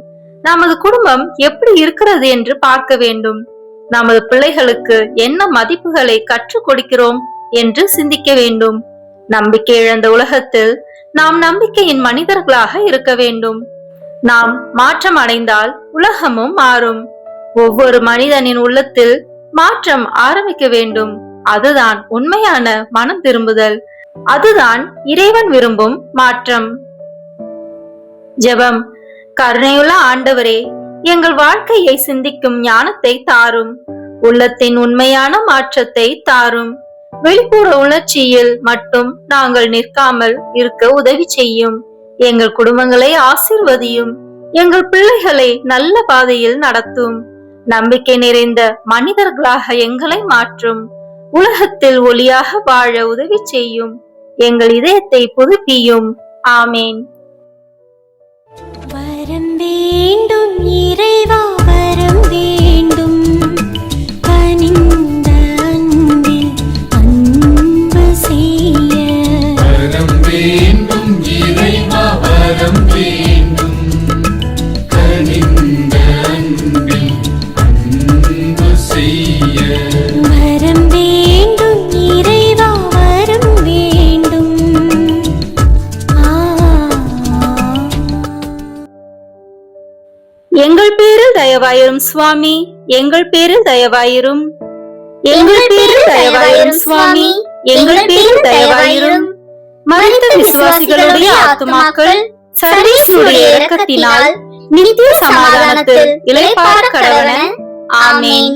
நமது குடும்பம் எப்படி இருக்கிறது என்று பார்க்க வேண்டும். நமது பிள்ளைகளுக்கு என்ன மதிப்புகளை கற்றுக் கொடுக்கிறோம் என்று சிந்திக்க வேண்டும். நம்பிக்கை இழந்த உலகத்தில் நாம் நம்பிக்கையின் மனிதர்களாக இருக்க வேண்டும். நாம் மாற்றம் அடைந்தால் உலகமும் மாறும். ஒவ்வொரு மனிதனின் உள்ளத்தில் மாற்றம் ஆரம்பிக்க வேண்டும். அதுதான் உண்மையான மனம் திரும்புதல். அதுதான் இறைவன் விரும்பும் மாற்றம். ஜெபம். கருணையுள்ள ஆண்டவரே, எங்கள் வாழ்க்கையை சிந்திக்கும் ஞானத்தை தாரும். உள்ளத்தின் உண்மையான மாற்றத்தை தாரும். வெளிப்புற உணர்ச்சியில் மட்டும் நாங்கள் நிற்காமல் இருக்க உதவி செய்யும். எங்கள் குடும்பங்களை ஆசீர்வதியும். எங்கள் பிள்ளைகளை நல்ல பாதையில் நடத்தும். நம்பிக்கை நிறைந்த மனிதர்களாக எங்களை மாற்றும். உலகத்தில் ஒளியாக வாழ உதவி செய்யும். எங்கள் இதயத்தை புதுப்பியும். ஆமேன். வரம் வேண்டும் இறைவா, வரம் வேண்டும். கனிந்த அன்பில் அன்பு செய்ய வரம் வேண்டும் இறைவா, வரம் வேண்டும். கனிந்த அன்பில் அன்பு செய்ய வரம் வேண்டும் இறைவா, வரம் வேண்டும். எங்கள் பேரில் தயவாயிரும் சுவாமி, எங்கள் பேரில் தயவாயிரும். எங்கள் பேரில் தயவாயிரும் சுவாமி, எங்கள் பேரில் தயவாயிரும். மரித்த விசுவாசிகளுடைய ஆத்துமாக்கள் சர்வேஸ்வருடைய இரக்கத்தினால் நித்திய சமாதானத்தில் இளைப்பாற கடவன. ஆமேன்.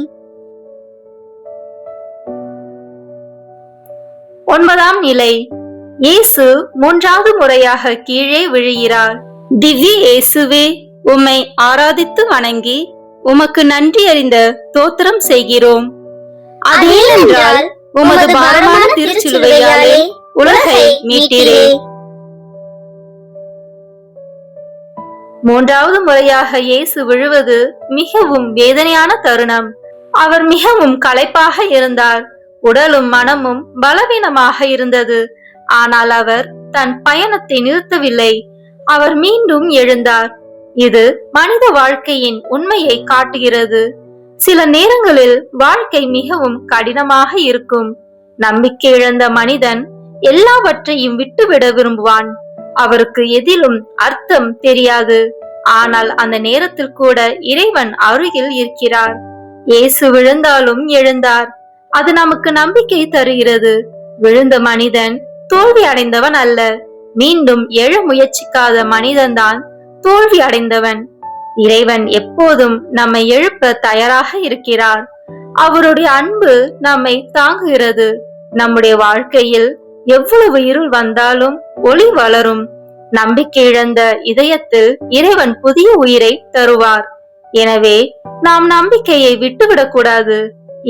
9ஆம் நிலை. இயேசு 3வது முறையாக கீழே விழுகிறார். திவ்ய இயேசுவே, உம்மை ஆராதித்து வணங்கி உமக்கு நன்றி அறிந்த தோத்திரம் செய்கிறோம். அதேனென்றால் உமது பாரமான திருச்சிலுவையாலே உலகை மீட்டீரே. 3வது முறையாக இயேசு விழுவது மிகவும் வேதனையான தருணம். அவர் மிகவும் களைப்பாக இருந்தார். உடலும் மனமும் பலவீனமாக இருந்தது. ஆனால் அவர் தன் பயணத்தை நிறுத்தவில்லை. அவர் மீண்டும் எழுந்தார். இது மனித வாழ்க்கையின் உண்மையை காட்டுகிறது. சில நேரங்களில் வாழ்க்கை மிகவும் கடினமாக இருக்கும். நம்பிக்கை இழந்த மனிதன் எல்லாவற்றையும் விட்டுவிட விரும்புவான். அவருக்கு எதிலும் அர்த்தம் தெரியாது. ஆனால் அந்த நேரத்தில் கூட இறைவன் அருகில் இருக்கிறார். இயேசு விழுந்தாலும் எழுந்தார். அது நமக்கு நம்பிக்கை தருகிறது. விழுந்த மனிதன் தோல்வி அடைந்தவன் அல்ல. மீண்டும் எழ முயற்சிக்காத மனிதன்தான் தோல்வி அடைந்தவன். இறைவன் எப்போதும் நம்மை எழுப்ப தயாராக இருக்கிறார். அவருடைய அன்பு நம்மை தாங்குகிறது. நம்முடைய வாழ்க்கையில் எவ்வளவு இருள் வந்தாலும் ஒளி வளரும். நம்பிக்கை இழந்த இதயத்தில் இறைவன் புதிய உயிரை தருவார். எனவே நாம் நம்பிக்கையை விட்டுவிடக் கூடாது.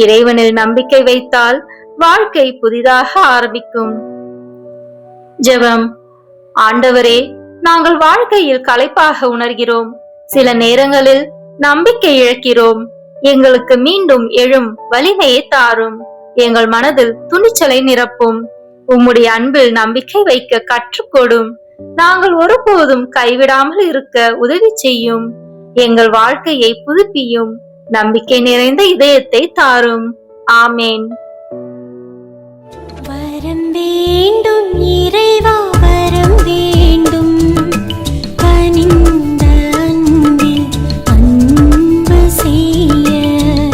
இறைவனில் நம்பிக்கை வைத்தால் வாழ்க்கை புதிதாக ஆரம்பிக்கும். ஜெபம். ஆண்டவரே, நாங்கள் வாழ்க்கையில் களைப்பாக உணர்கிறோம். சில நேரங்களில் நம்பிக்கை இழக்கிறோம். எங்களுக்கு மீண்டும் எழும் வலிமையை தாரும். எங்கள் மனதில் துணிச்சலை நிரப்பும். உம்முடைய அன்பில் நம்பிக்கை வைக்க கற்றுக்கொடும். நாங்கள் ஒருபோதும் கைவிடாமல் இருக்க உதவி செய்யும். எங்கள் வாழ்க்கையை புதுப்பியும். நம்பிக்கை நிறைந்த இதயத்தை தாரும். ஆமேன். வரம் வேண்டும் இறைவா, வரம் வேண்டும். கனிந்த அன்பில் அன்பு செய்ய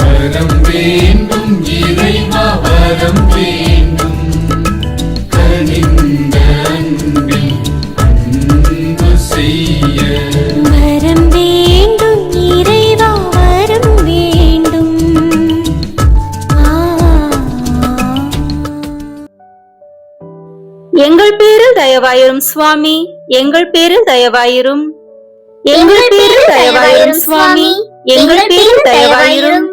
வரம் வேண்டும் இறைவா, வரம் வேண்டும். கனிந்த அன்பில் அன்பு செய்ய வரம் வேண்டும் இறைவா, வரம் வேண்டும். எங்கள் பேரில் தயவாயிரும் சுவாமி, எங்கள் பேரில் தயவாயிரும். எங்கள் பேரில் தயவாயிரும் சுவாமி, எங்கள் பேரில் தயவாயிரும்.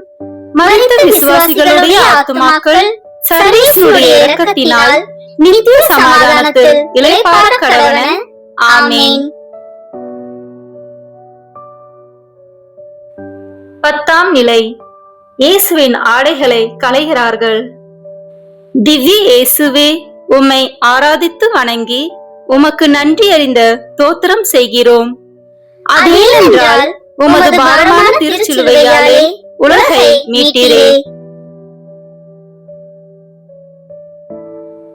மரித்த விசுவாசிகளுடைய ஆத்துமாக்கள் சர்வேஸ்வருடைய இரக்கத்தினால் நித்திய சமாதானத்தில் இளைப்பாற கடவன. ஆமேன். 10ஆம் நிலை. இயேசுவின் ஆடைகளை களைகிறார்கள். திவ்ய இயேசுவே, உம்மை ஆராதித்து வணங்கி உமக்கு நன்றி அறிந்த தோத்திரம் செய்கிறோம். அதேனென்றால் உமது பாரமான திருச்சிலுவையாலே உலகை மீட்டீரே.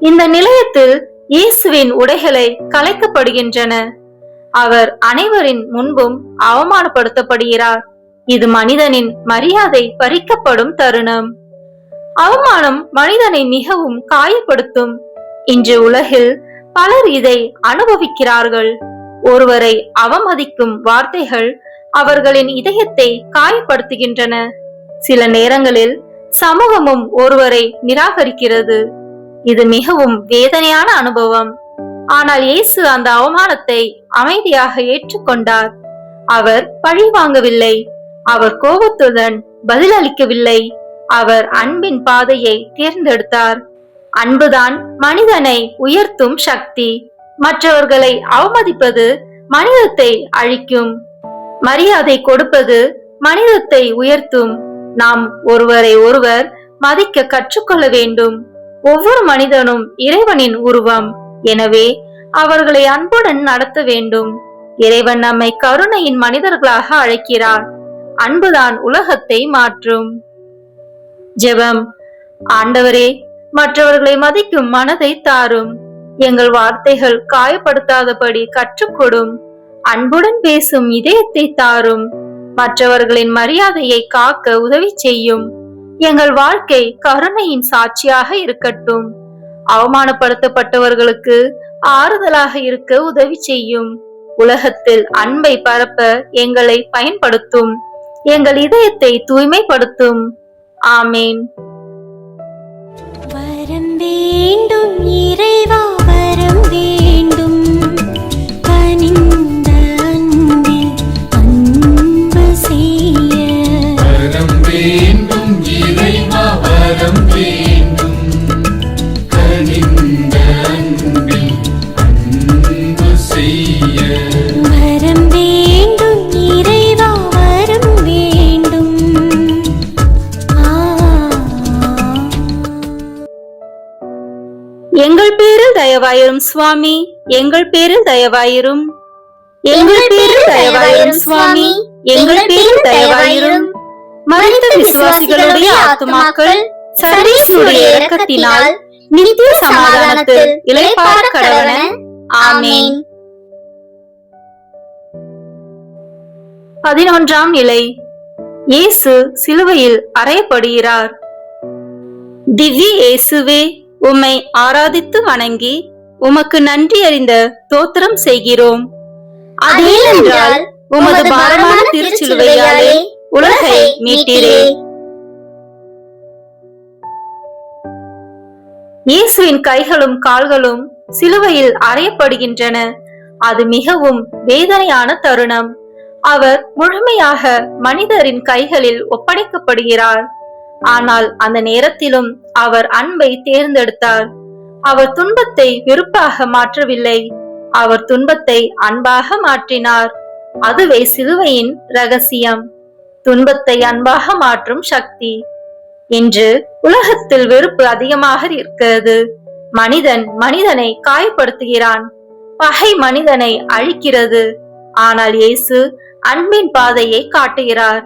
இந்த நிலையத்தில் இயேசுவின் உடைகளை கலைக்கப்படுகின்றன. அவர் அனைவரின் முன்பும் அவமானப்படுத்தப்படுகிறார். இது மனிதனின் மரியாதை பறிக்கப்படும் தருணம். அவமானம் மனிதனை மிகவும் காயப்படுத்தும். இன்று உலகில் பலர் இதை அனுபவிக்கிறார்கள். ஒருவரை அவமதிக்கும் வார்த்தைகள் அவர்களின் இதயத்தை காயப்படுத்துகின்றன. சில நேரங்களில் சமூகமும் ஒருவரை நிராகரிக்கிறது. இது மிகவும் வேதனையான அனுபவம். ஆனால் இயேசு அந்த அவமானத்தை அமைதியாக ஏற்றுக்கொண்டார். அவர் பழி வாங்கவில்லை. அவர் கோபத்துடன் பதிலளிக்கவில்லை. அவர் அன்பின் பாதையை தேர்ந்தெடுத்தார். அன்புதான் மனிதனை உயர்த்தும் சக்தி. மற்றவர்களை அவமதிப்பது மனிதத்தை அழிக்கும். மரியாதை கொடுப்பது மனிதத்தை உயர்த்தும். நாம் ஒருவரை ஒருவர் மதிக்க கற்றுக்கொள்ள வேண்டும். ஒவ்வொரு மனிதனும் இறைவனின் உருவம். எனவே அவர்களை அன்புடன் நடத்த வேண்டும். இறைவன் நம்மை கருணையின் மனிதர்களாக அழைக்கிறார். அன்புதான் உலகத்தை மாற்றும். ஜெபம். ஆண்டவரே, மற்றவர்களை மதிக்கும் மனதை தாரும். எங்கள் வார்த்தைகள் காயப்படுத்தாதபடி கற்றுக்கொடும். அன்புடன் பேசும் இதயத்தை தாரும். மற்றவர்களின் மரியாதையை காக்க உதவி செய்யும். எங்கள் வாழ்க்கை கருணையின் சாட்சியாக இருக்கட்டும். அவமானப்படுத்தப்பட்டவர்களுக்கு ஆறுதலாக இருக்க உதவி செய்யும். உலகத்தில் அன்பை பரப்ப எங்களை பயன்படுத்தும். எங்கள் இதயத்தை தூய்மைப்படுத்தும். ஆமேன். வரம் வேண்டும் இறைவா, வரம் வேண்டும். கனிந்த அன்பில் அன்பு செய்ய வரம் வேண்டும் இறைவா, வரம் வேண்டும். கனிந்த அன்பில் அன்பு செய்ய வரம் வேண்டும் இறைவா, வரம் வேண்டும். எங்கள் பேரில் தயவாயிரும் சுவாமி, எங்கள் பேரில் தயவாயிரும். எங்கள் பேரில் தயவாயிரும் சுவாமி, எங்கள் பேரில் தயவாயிரும். மரித்த விசுவாசிகளுடைய ஆத்துமாக்கள் சர்வேசுடைய இரக்கத்தினால் நித்திய சமாதானத்தில் இளைப்பாற கடவன. ஆமேன். 11ஆம் நிலை. இயேசு சிலுவையில் அறையப்படுகிறார். திவ்ய இயேசுவே, உம்மை ஆராதித்து வணங்கி உமக்கு நன்றி அறிந்த தோத்திரம் செய்கிறோம். அதேனென்றால் உமது பாரமான திருச்சிலுவையாலே உலகை மீட்டீரே. இயேசுவின் கைகளும் கால்களும் சிலுவையில் அறையப்படுகின்றன. அது மிகவும் வேதனையான தருணம். அவர் முழுமையாக மனிதரின் கைகளில் ஒப்படைக்கப்படுகிறார். ஆனால் அந்த நேரத்திலும் அவர் அன்பை தேர்ந்தெடுத்தார். அவர் துன்பத்தை வெறுப்பாக மாற்றவில்லை. அவர் துன்பத்தை அன்பாக மாற்றினார். அதுவே சிலுவையின் ரகசியம். துன்பத்தை அன்பாக மாற்றும் சக்தி. இன்று உலகத்தில் வெறுப்பு அதிகமாக இருக்கிறது. மனிதன் மனிதனை காயப்படுத்துகிறான். பகை மனிதனை அழிக்கிறது. ஆனால் இயேசு அன்பின் பாதையை காட்டுகிறார்.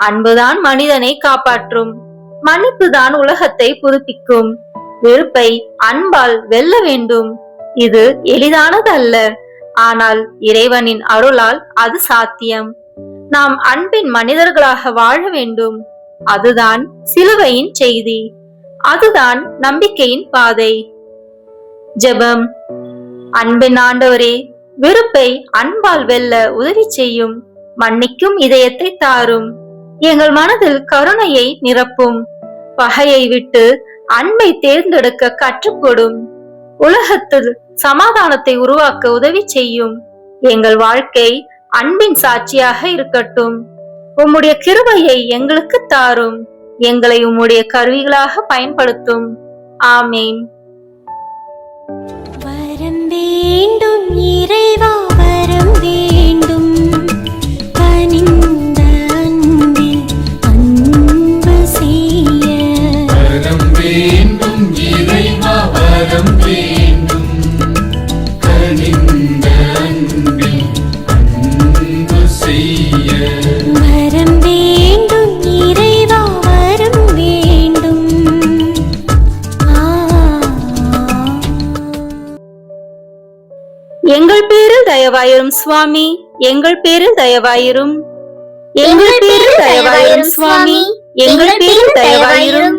அன்புதான் மனிதனை காப்பாற்றும். மன்னிப்புதான் உலகத்தை புதுப்பிக்கும். வெறுப்பை அன்பால் வெல்ல வேண்டும். இது எளிதானது அல்ல. ஆனால் இறைவனின் அருளால் அது சாத்தியம். நாம் அன்பின் மனிதர்களாக வாழ வேண்டும். அதுதான் சிலுவையின் செய்தி. அதுதான் நம்பிக்கையின் பாதை. ஜெபம். அன்பின் ஆண்டவரே, வெறுப்பை அன்பால் வெல்ல உதவி செய்யும். மன்னிக்கும் இதயத்தை தாரும். எங்கள் மனதில் கருணையை நிரப்பும். பகையை விட்டு அன்பை தேர்ந்தெடுக்க கற்றுக்கொடும். உலகத்தில் சமாதானத்தை உருவாக்க உதவி செய்யும். எங்கள் வாழ்க்கை அன்பின் சாட்சியாக இருக்கட்டும். உம்முடைய கிருபையை எங்களுக்கு தாரும். எங்களை உம்முடைய கருவிகளாக பயன்படுத்தும். ஆமேன். வரம் வேண்டும் இறைவா, வரம் வேண்டும். கனிந்த அன்பில் அன்பில் அன்பு செய்ய வரம் வேண்டும் இறைவா வரம் வேண்டும். எங்கள் பேரில் தயவாயிரும் சுவாமி, எங்கள் பேரில் தயவாயிரும். எங்கள் பேரில் தயவாயிரும் சுவாமி, எங்கள் பேரில் தயவாயிரும்.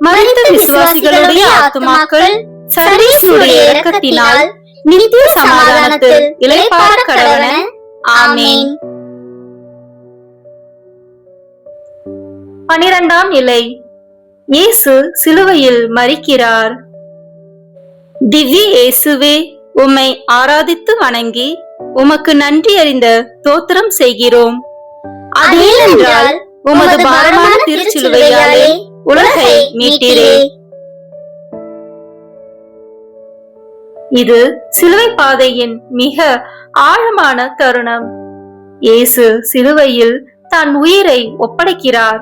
மரித்த விசுவாசிகளுடைய ஆத்துமாக்கள் சர்வேஸ்வருடைய இரக்கத்தினால் நித்திய சமாதானத்தில் இளைப்பாற கடவன. ஆமென். 12ஆம் நிலை. இயேசு சிலுவையில் மரிக்கிறார். திவ்ய இயேசுவே, உம்மை ஆராதித்து வணங்கி உமக்கு நன்றி அறிந்த தோத்திரம் செய்கிறோம். அதேனென்றால் உமது பாரமான திருச்சிலுவையாலே உலகை மீட்டீரே. இது சிலுவை பாதையின் மிக ஆழமான தருணம். இயேசு சிலுவையில் தன் உயிரை ஒப்படைக்கிறார்.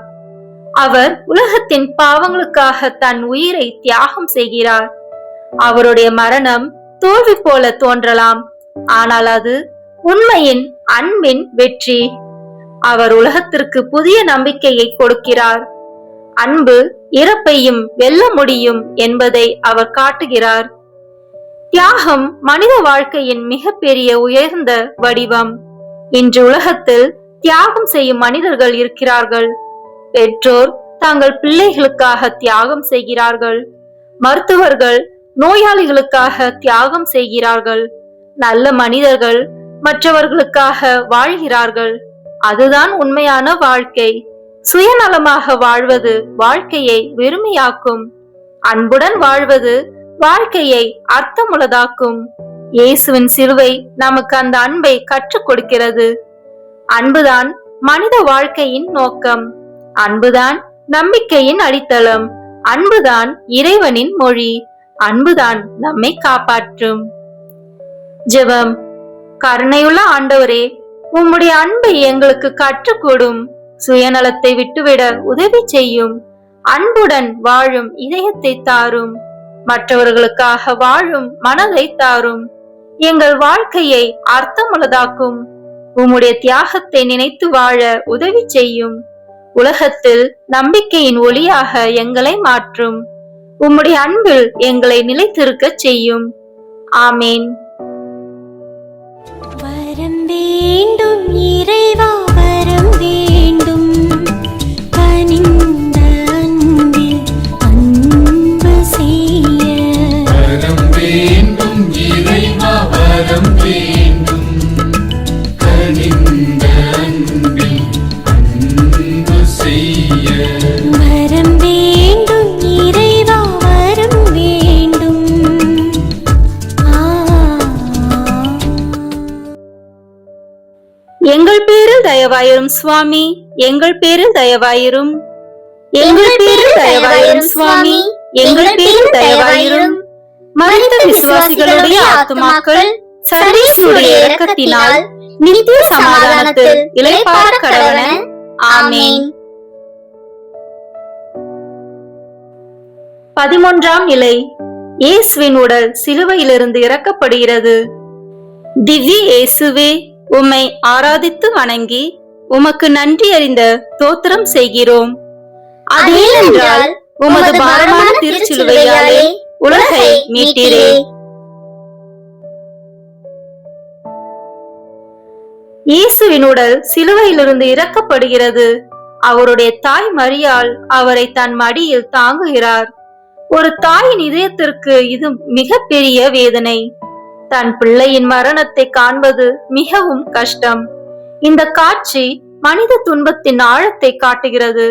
அவர் உலகத்தின் பாவங்களுக்காக தன் உயிரை தியாகம் செய்கிறார். அவருடைய மரணம் தோல்வி போல தோன்றலாம், ஆனால் அது உண்மையின் அன்பின் வெற்றி. அவர் உலகத்திற்கு புதிய நம்பிக்கையை கொடுக்கிறார். அன்பு இறப்பையும் வெல்ல முடியும் என்பதை அவர் காட்டுகிறார். தியாகம் மனித வாழ்க்கையின் மிகப்பெரிய உயர்ந்த வடிவம். இன்று உலகத்தில் தியாகம் செய்யும் மனிதர்கள் இருக்கிறார்கள். பெற்றோர் தங்கள் பிள்ளைகளுக்காக தியாகம் செய்கிறார்கள். மருத்துவர்கள் நோயாளிகளுக்காக தியாகம் செய்கிறார்கள். நல்ல மனிதர்கள் மற்றவர்களுக்காக வாழ்கிறார்கள். அதுதான் உண்மையான வாழ்க்கை. சுயநலமாக வாழ்வது வாழ்க்கையை வெறுமையாக்கும். அன்புடன் வாழ்வது வாழ்க்கையை அர்த்தமுள்ளதாக்கும். இயேசுவின் சிலுவை நமக்கு அந்த அன்பை கற்றுக் கொடுக்கிறது. அன்புதான் மனித வாழ்க்கையின் நோக்கம். அன்புதான் நம்பிக்கையின் அடித்தளம். அன்புதான் இறைவனின் மொழி. அன்புதான் நம்மை காப்பாற்றும். ஜெபம். கருணையுள்ள ஆண்டவரே, உம்முடைய அன்பை எங்களுக்கு கற்றுக்கொடும். சுயநலத்தை விட்டுவிட உதவி செய்யும். அன்புடன் வாழும் இதயத்தை தாரும். மற்றவர்களுக்காக வாழும் மனதை தாரும். எங்கள் வாழ்க்கையை அர்த்தமுள்ளதாக்கும். உம்முடைய தியாகத்தை நினைத்து வாழ உதவி செய்யும். உலகத்தில் நம்பிக்கையின் ஒளியாக எங்களை மாற்றும். உம்முடைய அன்பில் எங்களை நிலைத்திருக்க செய்யும். ஆமேன். வரம் வேண்டும் இறைவா வரம் வேண்டும். கனிந்த அன்பில் அன்பு செய்ய வரம் வேண்டும் இறைவா வரம் வேண்டும். கனிந்த அன்பில் அன்பு செய்ய வரம் வேண்டும் இறைவா வரம் வேண்டும். எங்கள் பேரில் தயவாயிரும் சுவாமி, எங்கள் பேரில் தயவாயிரும். எங்கள் பேரில் தயவாயிரும் சுவாமி, எங்கள் பேரில் தயவாயிரும். மரித்த விசுவாசிகளுடைய ஆத்துமாக்கள் சர்வேஸ்வருடைய இரக்கத்தினால் நித்திய சமாதானத்தில் இளைப்பாற கடவன. ஆமென். 13ஆம் நிலை. இயேசுவின் உடல் சிலுவையிலிருந்து இறக்கப்படுகிறது. திவ்ய இயேசுவே, உம்மை ஆராதித்து வணங்கி உமக்கு நன்றி அறிந்த தோத்திரம் செய்கிறோம். அதேனென்றால் உமது பாரமான திருச்சிலுவையாலே உலகை மீட்டீரே. இயேசுவின் உடல் சிலுவையிலிருந்து இறக்கப்படுகிறது. அவருடைய தாய் மரியாள் அவரை தன் மடியில் தாங்குகிறார். ஒரு தாயின் இதயத்திற்கு இது மிகப்பெரிய வேதனை. தன் பிள்ளையின் மரணத்தை காண்பது மிகவும் கஷ்டம். இந்த காட்சி மனித துன்பத்தின் ஆழத்தை காட்டுகிறது,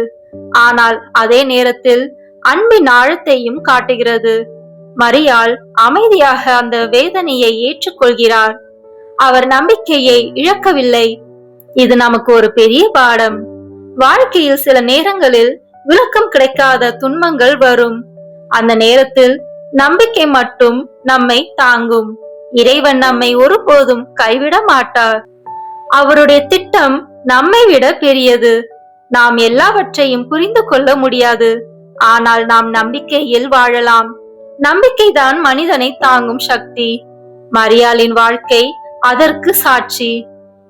ஆனால் அதே நேரத்தில் அன்பின் ஆழத்தையும் காட்டுகிறது. மரியாள் அமைதியாக அந்த வேதனையை ஏற்றுக்கொள்கிறார். அவர் நம்பிக்கையை இழக்கவில்லை. இது நமக்கு ஒரு பெரிய பாடம். வாழ்க்கையில் சில நேரங்களில் விளக்கம் கிடைக்காத துன்பங்கள் வரும். அந்த நேரத்தில் நம்பிக்கை மட்டும் நம்மை தாங்கும். இறைவன் நம்மை ஒருபோதும் கைவிட மாட்டார். அவருடைய திட்டம் நம்மை விட பெரியது. நாம் எல்லாவற்றையும் புரிந்து கொள்ள முடியாது, ஆனால் நாம் நம்பிக்கையில் வாழலாம். நம்பிக்கைதான் மனிதனை தாங்கும் சக்தி. மரியாளின் வாழ்க்கை அதற்கு சாட்சி.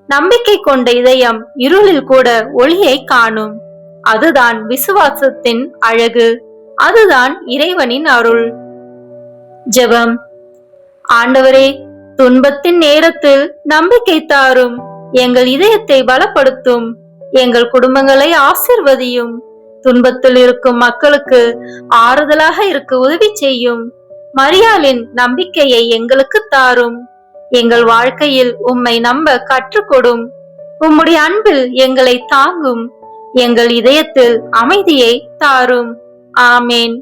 நம்பிக்கை கொண்ட இதயம் இருளில் கூட ஒளியை காணும். அதுதான் விசுவாசத்தின் அழகு. அதுதான் இறைவனின் அருள். ஜெபம். ஆண்டவரே, துன்பத்தின் நேரத்தில் நம்பிக்கை தாரும். எங்கள் இதயத்தை பலப்படுத்தும். எங்கள் குடும்பங்களை ஆசிர்வதியும். துன்பத்தில் இருக்கும் மக்களுக்கு ஆறுதலாக இருக்க உதவி செய்யும். மரியாளின் நம்பிக்கையை எங்களுக்கு தாரும். எங்கள் வாழ்க்கையில் உம்மை நம்ப கற்றுக்கொடும். உம்முடைய அன்பில் எங்களை தாங்கும். எங்கள் இதயத்தில் அமைதியை தாரும். ஆமேன்.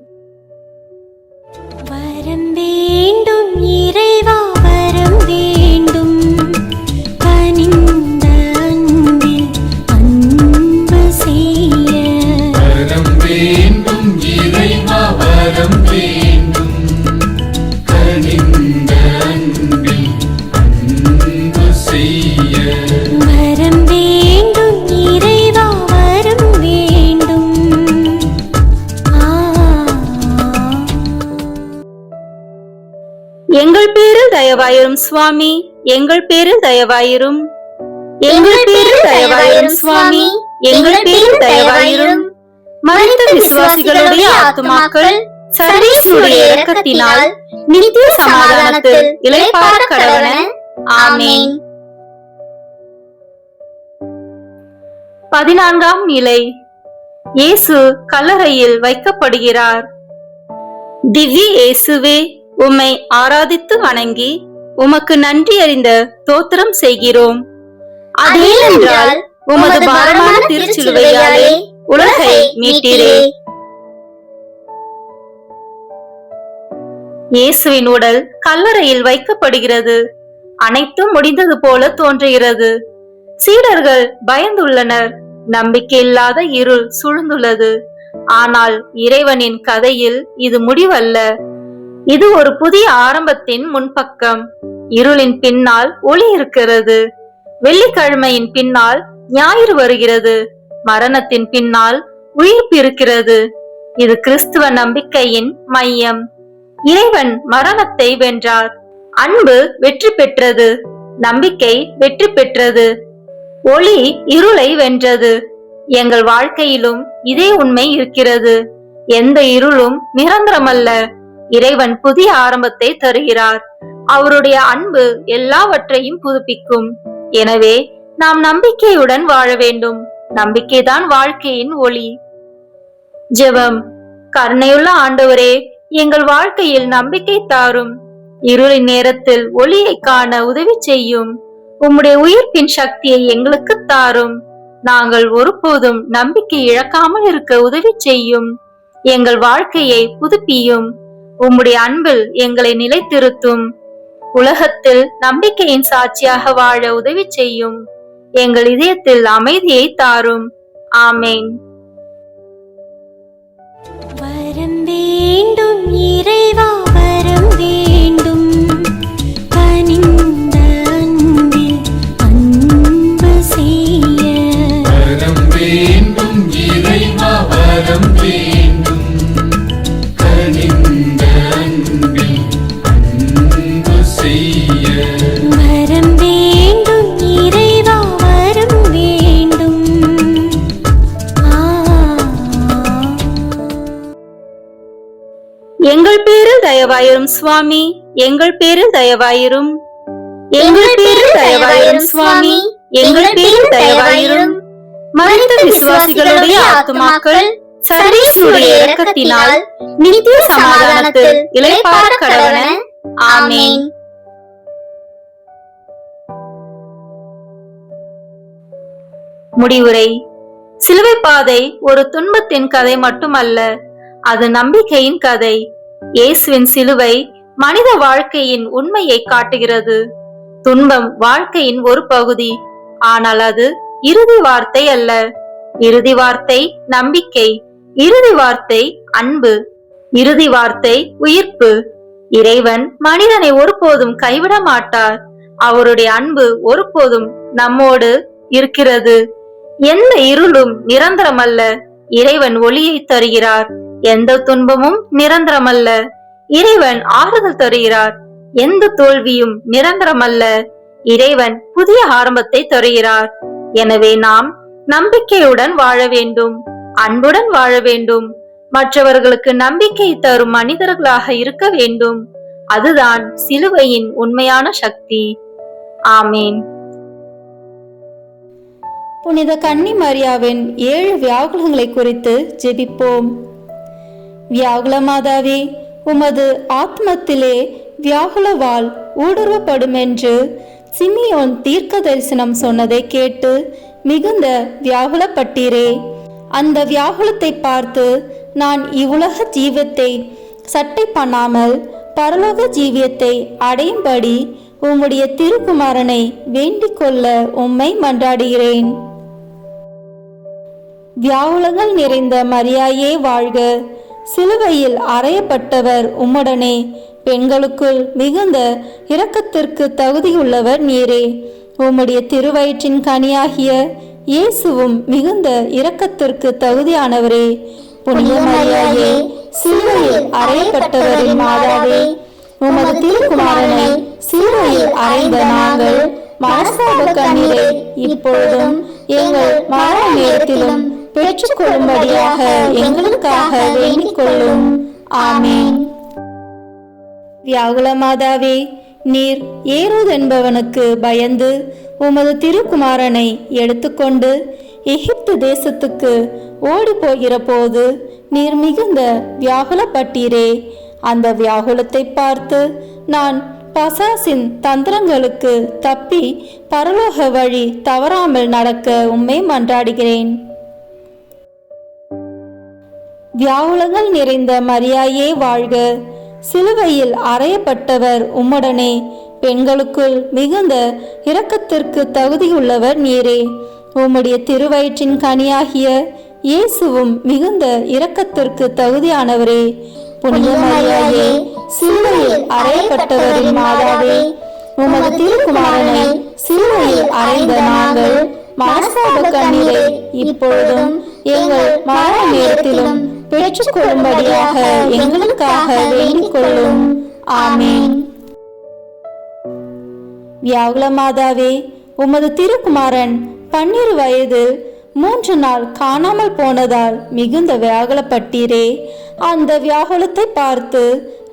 வரம் வேண்டும் இறைவா, வரம் வேண்டும். கனிந்த அன்பில் அன்பு செய்ய வரம் வேண்டும் இறைவா, வரம் வேண்டும். கனிந்த அன்பில் அன்பு செய்ய வரம் வேண்டும் இறைவா, வரம் வேண்டும். எங்கள் பேரில் தயவாயிரும் சுவாமி, எங்கள் பேரில் தயவாயிரும். எங்கள் பேரில் தயவாயிரும் சுவாமி, எங்கள் பேரில் தயவாயிரும். மரித்த விசுவாசிகளுடைய ஆத்துமாக்கள் சர்வேசுடைய இரக்கத்தினால் நித்திய சமாதானத்தில் இளைப்பாற கடவன. ஆமேன். 14ஆம் நிலை. இயேசு கல்லறையில் வைக்கப்படுகிறார். திவ்ய இயேசுவே, உம்மை ஆராதித்து வணங்கி உமக்கு நன்றி அறிந்த தோத்திரம் செய்கிறோம். அதேனென்றால் உமது பாரமான திருச்சிலுவையாலே உலகை மீட்டீரே. இயேசுவின் உடல் கல்லறையில் வைக்கப்படுகிறது. அனைத்தும் முடிந்தது போல தோன்றுகிறது. சீடர்கள் பயந்துள்ளனர். நம்பிக்கையில்லாத இருள் சூழ்ந்துள்ளது. ஆனால் இறைவனின் கதையில் இது முடிவல்ல. இது ஒரு புதிய ஆரம்பத்தின் முன்பக்கம். இருளின் பின்னால் ஒளி இருக்கிறது. வெள்ளிக்கிழமையின் பின்னால் ஞாயிறு வருகிறது. மரணத்தின் பின்னால் உயிர்ப்பு இருக்கிறது. இது கிறிஸ்துவ நம்பிக்கையின் மையம். இறைவன் மரணத்தை வென்றார். அன்பு வெற்றி பெற்றது. நம்பிக்கை வெற்றி பெற்றது. ஒளி இருளை வென்றது. எங்கள் வாழ்க்கையிலும் இதே உண்மை இருக்கிறது. எந்த இருளும் நிரந்தரமல்ல. இறைவன் புதிய ஆரம்பத்தை தருகிறார். அவருடைய அன்பு எல்லாவற்றையும் புதுப்பிக்கும். எனவே நாம் நம்பிக்கையுடன் வாழ வேண்டும். நம்பிக்கைதான் வாழ்க்கையின் ஒளி. ஜெபம். கருணையுள்ள ஆண்டவரே, எங்கள் வாழ்க்கையில் நம்பிக்கை தாரும். இருளின் நேரத்தில் ஒளியை காண உதவி செய்யும். உம்முடைய உயிர்ப்பின் சக்தியை எங்களுக்கு தாரும். நாங்கள் ஒருபோதும் நம்பிக்கை இழக்காமல் இருக்க உதவி செய்யும். எங்கள் வாழ்க்கையை புதுப்பியும். உம்முடைய அன்பில் எங்களை நிலைத்திருத்தும். உலகத்தில் நம்பிக்கையின் சாட்சியாக வாழ உதவி செய்யும். எங்கள் இதயத்தில் அமைதியை தாரும். ஆமேன். வரம் வேண்டும் இறைவா, வரம் வேண்டும். கனிந்த அன்பில் அன்பு செய்ய வரம் வேண்டும் இறைவா, வரம் வேண்டும். கனிந்த அன்பில் அன்பு செய்ய வரம் வேண்டும் இறைவா, வரம் வேண்டும். எங்கள் பேரில் தயவாயிரும் சுவாமி, எங்கள் பேரில் தயவாயிரும். எங்கள் பேரில் தயவாயிரும் சுவாமி, எங்கள் பேரில் தயவாயிரும். மரித்த விசுவாசிகளுடைய ஆத்துமாக்கள் சர்வேசுடைய இரக்கத்தினால் நித்திய சமாதானத்தில் இளைப்பாற கடவன. ஆமேன். முடிவுரை. சிலுவை பாதை ஒரு துன்பத்தின் கதை மட்டுமல்ல, அது நம்பிக்கையின் கதை. இயேசுவின் சிலுவை மனித வாழ்க்கையின் உண்மையை காட்டுகிறது. துன்பம் வாழ்க்கையின் ஒரு பகுதி, ஆனால் அது இறுதி வார்த்தை அல்ல. இறுதி வார்த்தை நம்பிக்கை. இறுதி வார்த்தை அன்பு. இறுதி வார்த்தை உயிர்ப்பு. இறைவன் மனிதனை ஒருபோதும் கைவிட மாட்டார். அவருடைய அன்பு ஒருபோதும் நம்மோடு இருக்கிறது. எந்த இருளும் நிரந்தரமல்ல. இறைவன் ஒளியை தருகிறார். எந்த துன்பமும் நிரந்தரமல்ல. இறைவன் ஆறுதல் தருகிறார். எந்த தோல்வியும் நிரந்தரமல்ல. இறைவன் புதிய ஆரம்பத்தை தருகிறார். எனவே நாம் நம்பிக்கையுடன் வாழ வேண்டும், அன்புடன் வாழ வேண்டும், மற்றவர்களுக்கு நம்பிக்கை தரும் மனிதர்களாக இருக்க வேண்டும். அதுதான் சிலுவையின் உண்மையான சக்தி. ஆமீன். புனித கன்னி மரியாவின் 7 வியாகுலங்களை குறித்து ஜெபிப்போம். வியாகுல மாதாவே, உமது ஆத்மத்திலே வியாகுலவால் ஊடுருவப்படும் என்று சிமியோன் தீர்க்க தரிசனம் சொன்னதை கேட்டு மிகுந்த வியாகுலப்பட்டீரே. அந்த வியாகுலத்தை பார்த்து நான் இவ்வுலக ஜீவியத்தை சட்டை பண்ணாமல் பரலோக ஜீவியத்தை அடையும்படி உம்முடைய திருக்குமாரனை வேண்டிக் கொள்ள உம்மை மன்றாடுகிறேன். வியாகுலங்கள் நிறைந்த மரியாயே வாழ்க. சிலுவையில் அறையப்பட்டவர் உம்முடனே, பெண்களுக்குள் மிகுந்த இரக்கத்திற்கு தகுதியுள்ளவர் நீரே. உம்முடைய திருவயிற்றின் கனியாகிய இயேசுவும் மிகுந்த இரக்கத்திற்கு தகுதியானவரே. புனித மரியாயே, சிலுவையில் அறையப்பட்டவரின் மாதாவே, உமது திருக்குமாரனை சிலுவையில் அறைந்த நாங்கள் மனஸ்தாப கண்ணீரை இப்பொழுதும் எங்கள் மரண நேரத்திலும் பெற்றுக்கொள்ளும்படியாக எங்களுக்காக வேண்டிக் கொள்ளும். ஆமீன். வியாகுல மாதாவே, நீர் ஏரோது என்பவனுக்கு பயந்து உமது திருக்குமாரனை எடுத்துக்கொண்டு எகிப்து தேசத்துக்கு ஓடி போகிற போது நீர் மிகுந்த வியாகுலப்பட்டீரே. அந்த வியாகுலத்தை பார்த்து நான் பசாசின் தந்திரங்களுக்கு தப்பி பரலோக வழி தவறாமல் நடக்க உம்மை மன்றாடுகிறேன். வியாகுலங்கள் நிறைந்த மரியாயே வாழ்க. சிலுவையில் அறையப்பட்டவர் உம்முடனே, பெண்களுக்குள் மிகுந்த இரக்கத்திற்கு தகுதியுள்ளவர் நீரே. உம்முடைய திருவயிற்றின் கனியாகிய இயேசுவும் மிகுந்த இரக்கத்திற்கு தகுதியானவரே. புனித மரியாயே, சிலுவையில் அறையப்பட்டவரின் மாதாவே, உமது திருக்குமாரனை சிலுவையில் அறைந்த நாங்கள் மனஸ்தாப கண்ணீரை இப்பொழுதும் எங்கள் மரண நேரத்திலும் பெற்றுக்கொள்ளும்படியாக எங்களுக்காக வேண்டிக் கொள்ளும். ஆமீன். வியாகுல மாதாவே, உமது திருக்குமாரன் 12 வயதில் 3 நாள் காணாமல் போனதால் மிகுந்த வியாகுலப்பட்டீரே. அந்த வியாகுலத்தை பார்த்து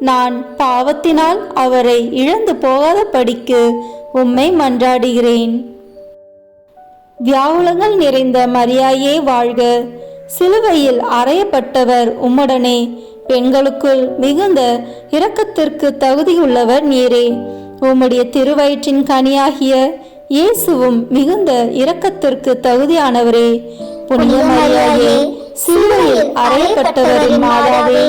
நான் பாவத்தினால் அவரை இழந்து போகாதபடிக்கு உம்மை மன்றாடுகிறேன். வியாகுலங்கள் நிறைந்த மரியாயே வாழ்க. சிலுவையில் அறையப்பட்டவர் உம்முடனே, பெண்களுக்குள் மிகுந்த இரக்கத்திற்கு தகுதியுள்ளவர் நீரே. உம்முடைய திருவயிற்றின் கனியாகிய இயேசுவும் மிகுந்த இரக்கத்திற்கு தகுதியானவரே. புனித மரியாயே, சிலுவையில் அறையப்பட்டவரின் மாதாவே,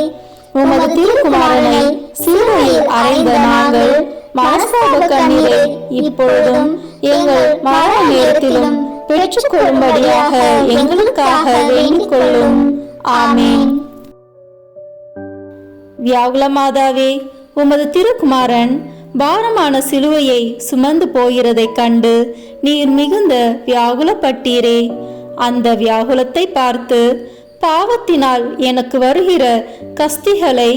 உமது திருக்குமாரனை சிலுவையில் அறைந்த நாங்கள் மனஸ்தாப கண்ணீரை இப்பொழுதும் எங்கள் மரண நேரத்திலும் பெற்றுக்கொள்ளும்படியாக எங்களுக்காக வேண்டிக் கொள்ளும். ஆமீன். வியாகுல மாதாவே, உமது திருக்குமாரன் பாரமான சிலுவையை சுமந்து போகிறதை கண்டு நீர் மிகுந்த வியாகுலப்பட்டீரே. அந்த வியாகுலத்தை பார்த்து பாவத்தினால் எனக்கு வருகிற கஸ்திகளை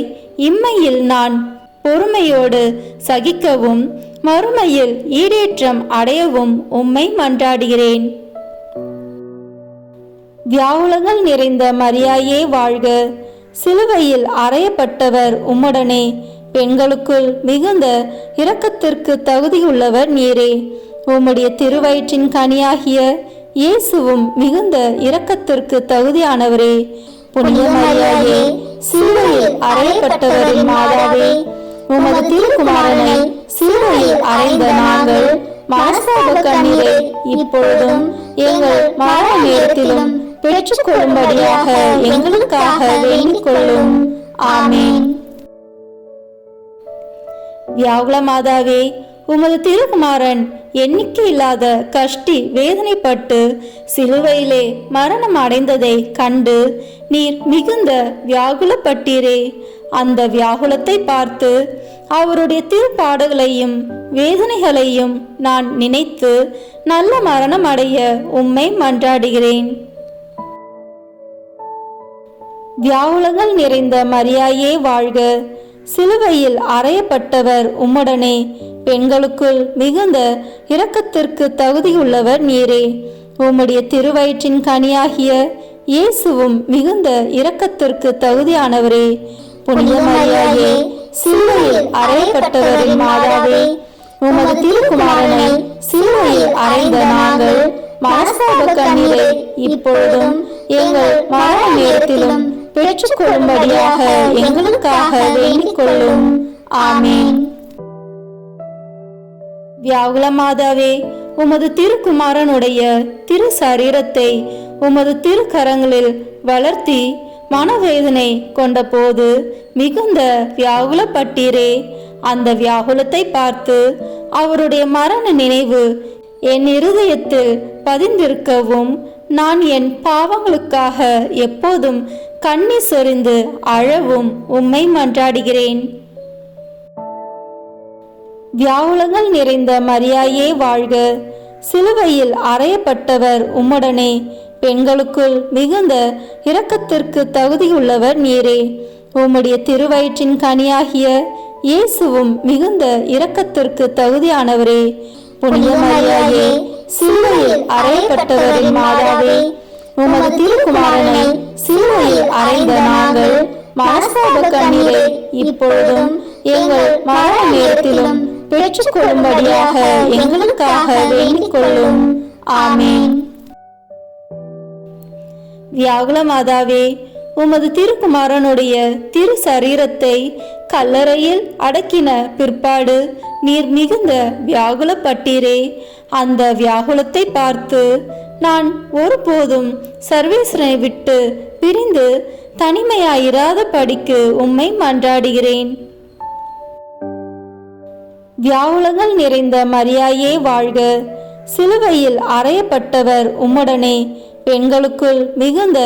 இம்மையில் நான் பொறுமையோடு சகிக்கவும் மறுமையில் ஈடேற்றம் அடையவும் உம்மை மன்றாடுகிறேன். வியாகுலங்கள் நிறைந்த மரியாயே வாழ்க. சிலுவையில் அறையப்பட்டவர் உம்முடனே, பெண்களுக்குள் மிகுந்த இரக்கத்திற்கு தகுதியுள்ளவர் நீரே. உம்முடைய திருவயிற்றின் கனியாகிய இயேசுவும் மிகுந்த இரக்கத்திற்கு தகுதியானவரே. புனித மரியாயே, சிலுவையில் அறையப்பட்டவரின் மாதாவே, உமது திருக்குமாரனை சிலுவையில் அறைந்த நாங்கள் மனஸ்தாப கண்ணீரை இப்பொழுதும் எங்கள் மரண நேரத்திலும் பெற்றுக்கொள்ளும்படியாக எங்களுக்காக வேண்டிக் கொள்ளும். ஆமீன். வியாகுல மாதாவே, உமது திருக்குமாரன் எண்ணிக்கை இல்லாத கஷ்டி வேதனைப்பட்டு சிலுவையிலே மரணம் அடைந்ததை கண்டு நீர் மிகுந்த வியாகுலப்பட்டீரே. அந்த வியாகுலத்தை பார்த்து அவருடைய திருப்பாடுகளையும் வேதனைகளையும் நான் நினைத்து நல்ல மரணம் அடைய உம்மை மன்றாடுகிறேன். வியாகுலங்கள் நிறைந்த மரியாயே வாழ்க. சிலுவையில் அறையப்பட்டவர் உம்முடனே, பெண்களுக்குள் மிகுந்த இரக்கத்திற்கு தகுதியுள்ளவர் நீரே. உம்முடைய திருவயிற்றின் கனியாகிய இயேசுவும் மிகுந்த இரக்கத்திற்கு தகுதியானவரே. புனித மரியாயே, சிலுவையில் அறையப்பட்டவரின் மாதாவே, உமது திருக்குமாரனை சிலுவையில் அறைந்த நாங்கள் மனஸ்தாப கண்ணீரை இப்பொழுதும் எங்கள் மரண நேரத்திலும் பெற்றுக்கொள்ளும்படியாக எங்களுக்காக வேண்டிக் கொள்ளும். ஆமீன். வியாகுல மாதாவே, உமது திருக்குமாரனுடைய திரு சரீரத்தை உமது திருக்கரங்களில் வளர்த்தி மனவேதனை கொண்ட போது மிகுந்த வியாகுலப்பட்டீரே. அந்த வியாகுலத்தை பார்த்து அவருடைய மரண நினைவு என் இருதயத்தில் பதிந்திருக்கவும் நான் என் பாவங்களுக்காக எப்போதும் கண்ணீர் சொரிந்து அழவும் உம்மை மன்றாடுகிறேன். வியாகுலங்கள் நிறைந்த மரியாயே வாழ்க. சிலுவையில் அறையப்பட்டவர் உம்முடனே, பெண்களுக்குள் மிகுந்த இரக்கத்திற்கு தகுதியுள்ளவர் நீரே. உம்முடைய திருவயிற்றின் கனியாகிய இயேசுவும் மிகுந்த இரக்கத்திற்கு தகுதியானவரே. புனித மரியாயே, சிலுவையில் அறையப்பட்டவரின் மாதாவே, உமது திருக்குமாரனை சிலுவையில் அறைந்த நாங்கள் மனஸ்தாப கண்ணீரை இப்பொழுதும் எங்கள் மரண நேரத்திலும் பெற்றுக்கொள்ளும்படியாக எங்களுக்காக வேண்டிக் கொள்ளும். ஆமீன். வியாகுல மாதாவே, உமது திருக்குமாரனுடைய திரு சரீரத்தை கல்லறையில் அடக்கின பிற்பாடு நீர் மிகுந்த வியாகுலப்பட்டீரே. அந்த வியாகுலத்தை பார்த்து நான் ஒருபோதும் சர்வேஸ்வரனை விட்டு பிரிந்து தனிமையாயிராத படிக்கு உம்மை மன்றாடுகிறேன். வியாகுலங்கள் நிறைந்த மரியாயே வாழ்க. சிலுவையில் அறையப்பட்டவர் உம்முடனே, பெண்களுக்குள் மிகுந்த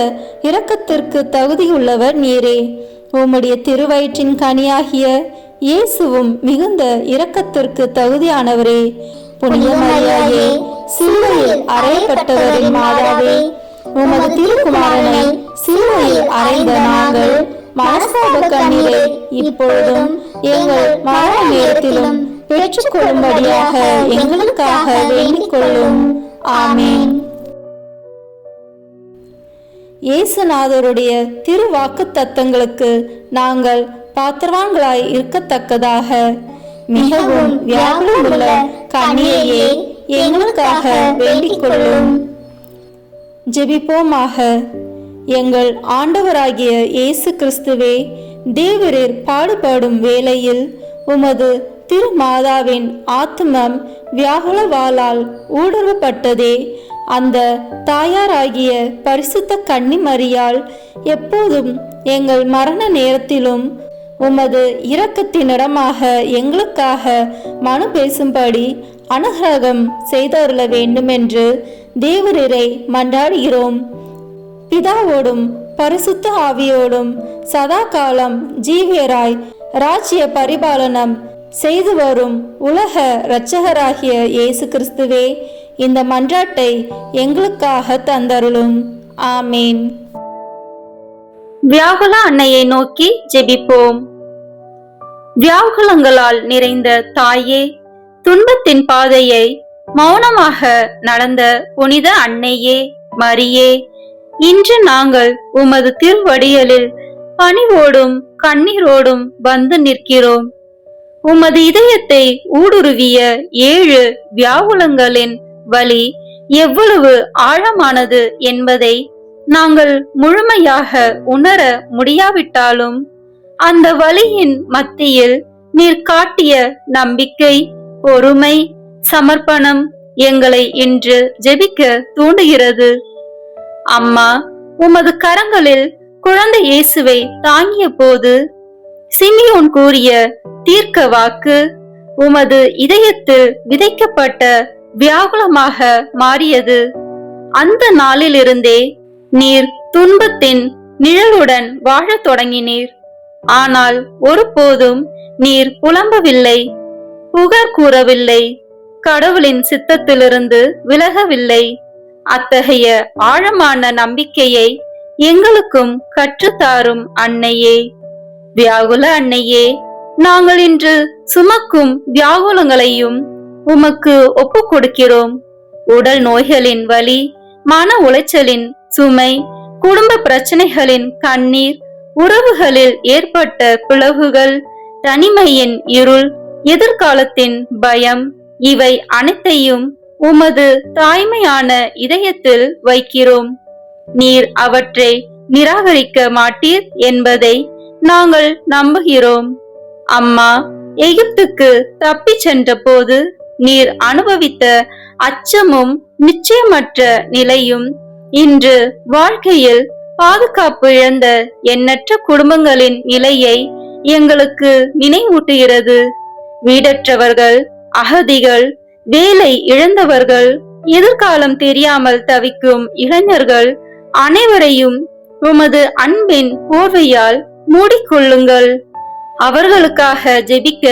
இரக்கத்திற்கு தகுதியுள்ளவர் நீரே. உம்முடைய திருவயிற்றின் கனியாகிய இயேசுவும் மிகுந்த இரக்கத்திற்கு தகுதியானவரே. புனித மரியாயே, சிலுவையில் அறையப்பட்டவரின் மாதாவே, உமது திருக்குமாரனை சிலுவையில் அறைந்த நாங்கள் மனஸ்தாப கண்ணீரை இப்பொழுதும் எங்கள் மரண நேரத்திலும் பெற்றுக்கொள்ளும்படியாக எங்களுக்காக வேண்டிக் கொள்ளும். ஆமீன். இயேசுநாதருடைய திருவாக்கு தத்தங்களுக்கு நாங்கள் பாத்திரவான்களாய் இருக்கத்தக்கதாக மிகவும் வியாகுலமுள்ள கன்னியையே எங்களுக்காக வேண்டிக் கொள்ளும். ஜெபிப்போமாக. எங்கள் ஆண்டவராகிய இயேசு கிறிஸ்துவே, தேவரீர் பாடுபடும் வேளையில் உமது திருமாதாவின் ஆத்மம் வியாகுலவாளால் ஊடுருவப்பட்டதே. அந்த தாயாராகிய பரிசுத்த கன்னி மரியாள் எப்போதும் எங்கள் மரண நேரத்திலும் உமது இரக்கத்தினிடமாக எங்களுக்காக மனு பேசும்படி அனுகிரகம் செய்தருள வேண்டுமென்று தேவரீரை மன்றாடுகிறோம். பிதாவோடும் பரிசுத்த ஆவியோடும் சதா காலம் ஜீவியராய் ராஜ்ய பரிபாலனம் செய்து வரும் உலக இரட்சகராகிய இயேசு கிறிஸ்துவே, இந்த மன்றாட்டை எங்களுக்காக தந்தருளும். ஆமீன். வியாகுல அன்னையை நோக்கி ஜெபிப்போம். வியாகுலங்களால் நிறைந்த தாயே, துன்பத்தின் பாதையை மௌனமாக நடந்த புனித அன்னையே மரியே, இன்று நாங்கள் உமது திருவடிகளில் பணிவோடும் கண்ணீரோடும் வந்து நிற்கிறோம். உமது இதயத்தை ஊடுருவிய 7 வியாகுலங்களின் வலி எவ்வளவு ஆழமானது என்பதை நாங்கள் முழுமையாக உணர முடியாவிட்டாலும் அந்த வலியின் மத்தியில் நீர் காட்டிய நம்பிக்கை, பொறுமை, சமர்ப்பணம் எங்களை இன்று ஜெபிக்க தூண்டுகிறது. அம்மா, உமது கரங்களில் குழந்தை இயேசுவை தாங்கிய போது சிமியோன் கூறிய தீர்க்க வாக்கு உமது இதயத்தில் விதைக்கப்பட்ட வியாகுலமாக மாறியது. அந்த நாளிலிருந்தே நீர் துன்பத்தின் நிழலுடன் வாழத் தொடங்கினீர். ஆனால் ஒருபோதும் நீர் புலம்பவில்லை, புகார் கூறவில்லை, கடவுளின் சித்தத்திலிருந்து விலகவில்லை. அத்தகைய ஆழமான நம்பிக்கையை எங்களுக்கும் கற்றுத்தாரும் அன்னையே, வியாகுல அன்னையே, நாங்கள் இன்று சுமக்கும் வியாகுலங்களையும் உமக்கு ஒப்பு கொடுக்கிறோம். உடல் நோய்களின் வலி, மன உளைச்சலின் சுமை, குடும்ப பிரச்சனைகளின் கண்ணீர், உறவுகளில் ஏற்பட்ட பிளவுகள், தனிமையின் இருள், எதிர்காலத்தின் பயம், இவை அனைத்தையும் உமது தாய்மையான இதயத்தில் வைக்கிறோம். நீர் அவற்றை நிராகரிக்க மாட்டீர் என்பதை நாங்கள் நம்புகிறோம். அம்மா, எகிப்துக்கு தப்பி சென்ற போது நீர் அனுபவித்த அச்சமும் நிச்சயமற்ற நிலையும் இன்று வாழ்க்கையில் பாதுகாப்பு இழந்த எண்ணற்ற குடும்பங்களின் நிலையை எங்களுக்கு நினைவூட்டுகிறது. வீடற்றவர்கள், அகதிகள், வேலை இழந்தவர்கள், எதிர்காலம் தெரியாமல் தவிக்கும் இளைஞர்கள் அனைவரையும் உமது அன்பின் போர்வையால் மூடிக்கொள்ளுங்கள். அவர்களுக்காக ஜெபிக்க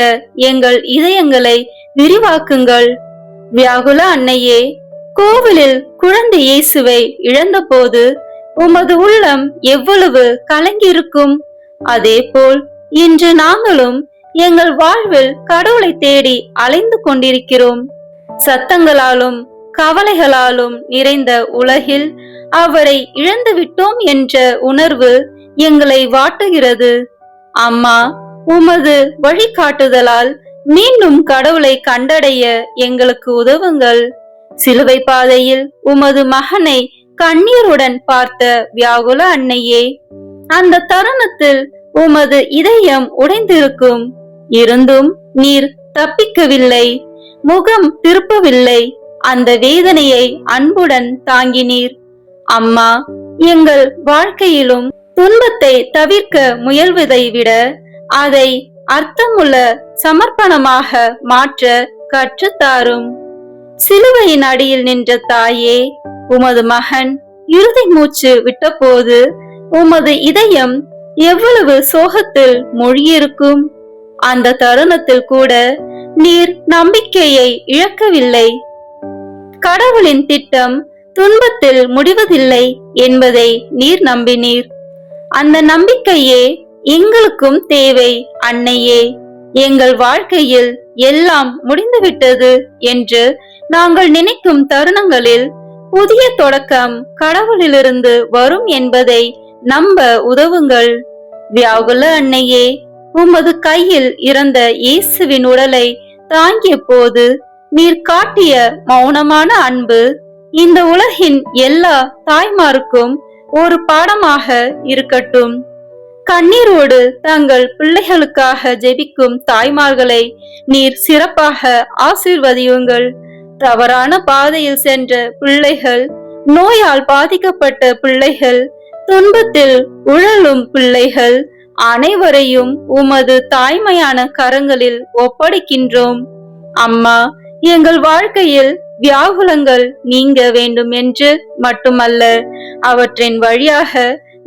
எங்கள் இதயங்களை விரிவாக்குங்கள். வியாகுல அன்னையே, கோவிலில் குழந்தை இயேசுவை இழந்தபோது உமது உள்ளம் எவ்வளவு கலங்கியிருக்கும். அதேபோல் இன்று நாங்களும் எங்கள் வாழ்வில் கடவுளை தேடி அலைந்து கொண்டிருக்கிறோம். சத்தங்களாலும் கவலைகளாலும் நிறைந்த உலகில் அவரை இழந்து விட்டோம் என்ற உணர்வு எங்களை வாட்டுகிறது. அம்மா, உமது வழிகாட்டுதலால் மீண்டும் கடவுளை கண்டடைய எங்களுக்கு உதவுங்கள். சிலுவை பாதையில் உமது மகனை கண்ணீருடன் பார்த்த வியாகுல அன்னையே, அந்த தருணத்தில் உமது இதயம் உடைந்திருக்கும். இருந்தும் நீர் தப்பிக்கவில்லை, முகம் திருப்பவில்லை. அந்த வேதனையை அன்புடன் தாங்கினீர். அம்மா, எங்கள் வாழ்க்கையிலும் துன்பத்தை தவிர்க்க முயல்வதை விட அதை அர்த்தமுள்ள சமர்ப்பணமாக மாற்ற கற்றுத்தாரும். சிலுவையின் அடியில் நின்ற தாயே, உமது மகன் இறுதி மூச்சு விட்டபோது உமது இதயம் எவ்வளவு சோகத்தில் மூழ்கியிருக்கும். அந்த தருணத்தில் கூட நீர் நம்பிக்கையை இழக்கவில்லை. கடவுளின் திட்டம் துன்பத்தில் முடிவதில்லை என்பதை நீர் நம்பினீர். அந்த நம்பிக்கையே எங்களுக்கும் தேவை. அன்னையே, எங்கள் வாழ்க்கையில் எல்லாம் முடிந்துவிட்டது என்று நாங்கள் நினைக்கும் தருணங்களில் புதிய தொடக்கம் கடவுளிலிருந்து வரும் என்பதை நம்ப உதவுங்கள். வியாகுல அன்னையே, உமது கையில் இறந்த இயேசுவின் உடலை தாங்கிய போது நீர் காட்டிய மௌனமான அன்பு இந்த உலகின் எல்லா தாய்மாருக்கும் ஒரு பாடமாக இருக்கட்டும். கண்ணீரோடு தங்கள் பிள்ளைகளுக்காக ஜெபிக்கும் தாய்மார்களை நீர் சிறப்பாக ஆசீர்வதியுங்கள். தவறான பாதையில் சென்ற பிள்ளைகள், நோயால் பாதிக்கப்பட்ட பிள்ளைகள், துன்பத்தில் உழலும் பிள்ளைகள் அனைவரையும் உமது தாய்மையான கரங்களில் ஒப்படைக்கின்றோம். அம்மா, எங்கள் வாழ்க்கையில் வியாகுலங்கள் நீங்க வேண்டும் என்று மட்டுமல்ல, அவற்றின் வழியாக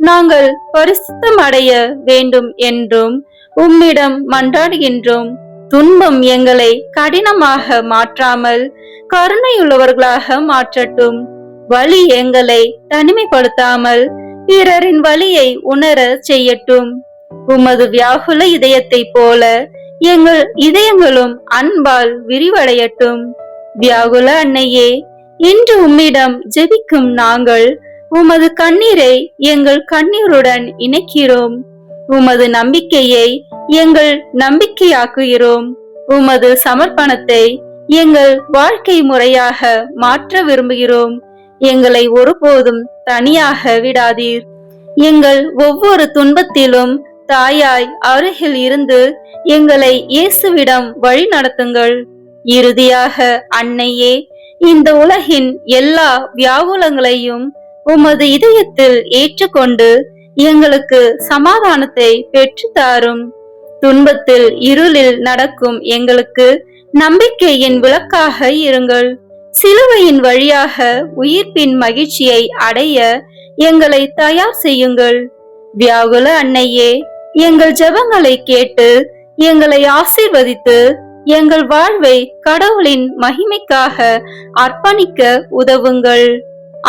நாங்கள் பரிசுத்தம் அடைய வேண்டும் என்றும் உம்மிடம் மன்றாடுகின்றோம். துன்பம் எங்களை கடினமாக மாற்றாமல் கருணையுள்ளவர்களாக மாற்றட்டும். வலி எங்களை தனிமைப்படுத்தாமல் பிறரின் வலியை உணர செய்யட்டும். உமது வியாகுல இதயத்தை போல எங்கள் இதயங்களும் அன்பால் விரிவடையட்டும். வியாகுல அன்னையே, இன்று உம்மிடம் ஜெபிக்கும் நாங்கள் உமது கண்ணீரை எங்கள் கண்ணீருடன் இணைக்கிறோம். உமது நம்பிக்கையை எங்கள் நம்பிக்கையாக்குகிறோம். உமது சமர்ப்பணத்தை எங்கள் வாழ்க்கை முறையாக மாற்ற விரும்புகிறோம். எங்களை ஒருபோதும் தனியாக விடாதீர். எங்கள் ஒவ்வொரு துன்பத்திலும் தாயாய் அருகில் இருந்து எங்களை இயேசுவிடம் வழி நடத்துங்கள். இறுதியாக அன்னையே, இந்த உலகின் எல்லா வியாகுலங்களையும் உமது இதயத்தில் ஏற்றுக்கொண்டு எங்களுக்கு சமாதானத்தை பெற்றுத்தாரும். துன்பத்தில் இருளில் நடக்கும் எங்களுக்கு நம்பிக்கையின் விளக்காக இருங்கள். சிலுவையின் வழியாக உயிர்ப்பின் மகிழ்ச்சியை அடைய எங்களை தயார் செய்யுங்கள். வியாகுல அன்னையே, எங்கள் ஜெபங்களை கேட்டு எங்களை ஆசீர்வதித்து எங்கள் வாழ்வை கடவுளின் மகிமைக்காக அர்ப்பணிக்க உதவுங்கள்.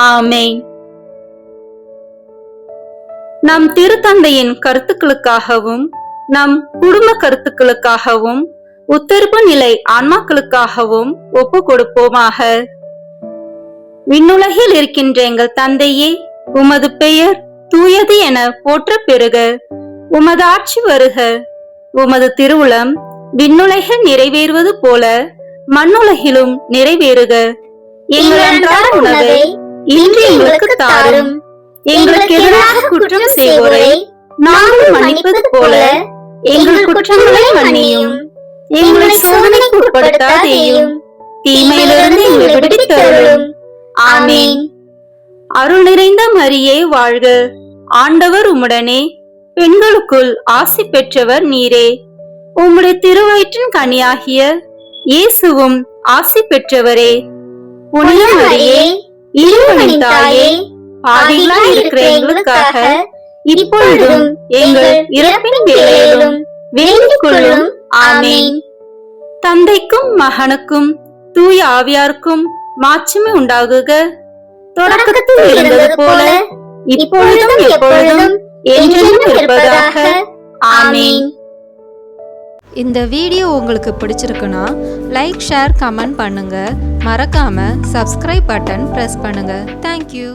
ஆமென். நம் திருத்தந்தையின் கருத்துக்களுக்காகவும் நம் குடும்ப கருத்துக்களுக்காகவும் உத்தரவு நிலை ஆன்மாக்களுக்காகவும் ஒப்பு கொடுப்போமாக. விண்ணுலகில் இருக்கின்ற எங்கள் தந்தையே, உமது பெயர் தூயது என போற்ற பெறுக. உமது ஆட்சி வருக. உமது திருவுளம் விண்ணுலகில் நிறைவேறுவது போல மண்ணுலகிலும் நிறைவேறுக. எங்கள் அன்றாட உணவை இன்று எங்களுக்கு தாரும். எங்களுக்கு எதிராக குற்றம் செய்வோரை நாங்கள் மன்னிப்பது போல எங்கள் குற்றங்களை மன்னியும். எங்களை சோதனைக்கு உட்படுத்தாதேயும், தீமையிலிருந்து எங்களை விடுவித்தருளும். ஆமென். அருள் நிறைந்த மரியே வாழ்க. ஆண்டவர் உம்முடனே, பெண்களுக்குள் ஆசி பெற்றவர் நீரே. உம்முடைய திருவயிற்றின் கனியாகிய இயேசுவும் ஆசி பெற்றவரே. புனித மரியே, இறைவனின் தாயே, பாவிகளாய் இருக்கிற எங்களுக்காக இப்பொழுதும் எங்கள் இறப்பின் வேளையிலும் வேண்டிக் கொள்ளும். ஆமென். தந்தைக்கும் மகனுக்கும் தூய ஆவியாருக்கும் மாட்சிமை உண்டாகுக. தொடக்கத்தில் இருந்தது போல இப்பொழுதும் எப்பொழுதும் என்றென்றும் இருப்பதாக. ஆமென். இந்த வீடியோ உங்களுக்கு பிடிச்சிருக்குன்னா லைக், ஷேர், கமெண்ட் பண்ணுங்க. மறக்காம சப்ஸ்கிரைப் பட்டன் பிரஸ் பண்ணுங்க. தேங்க்யூ.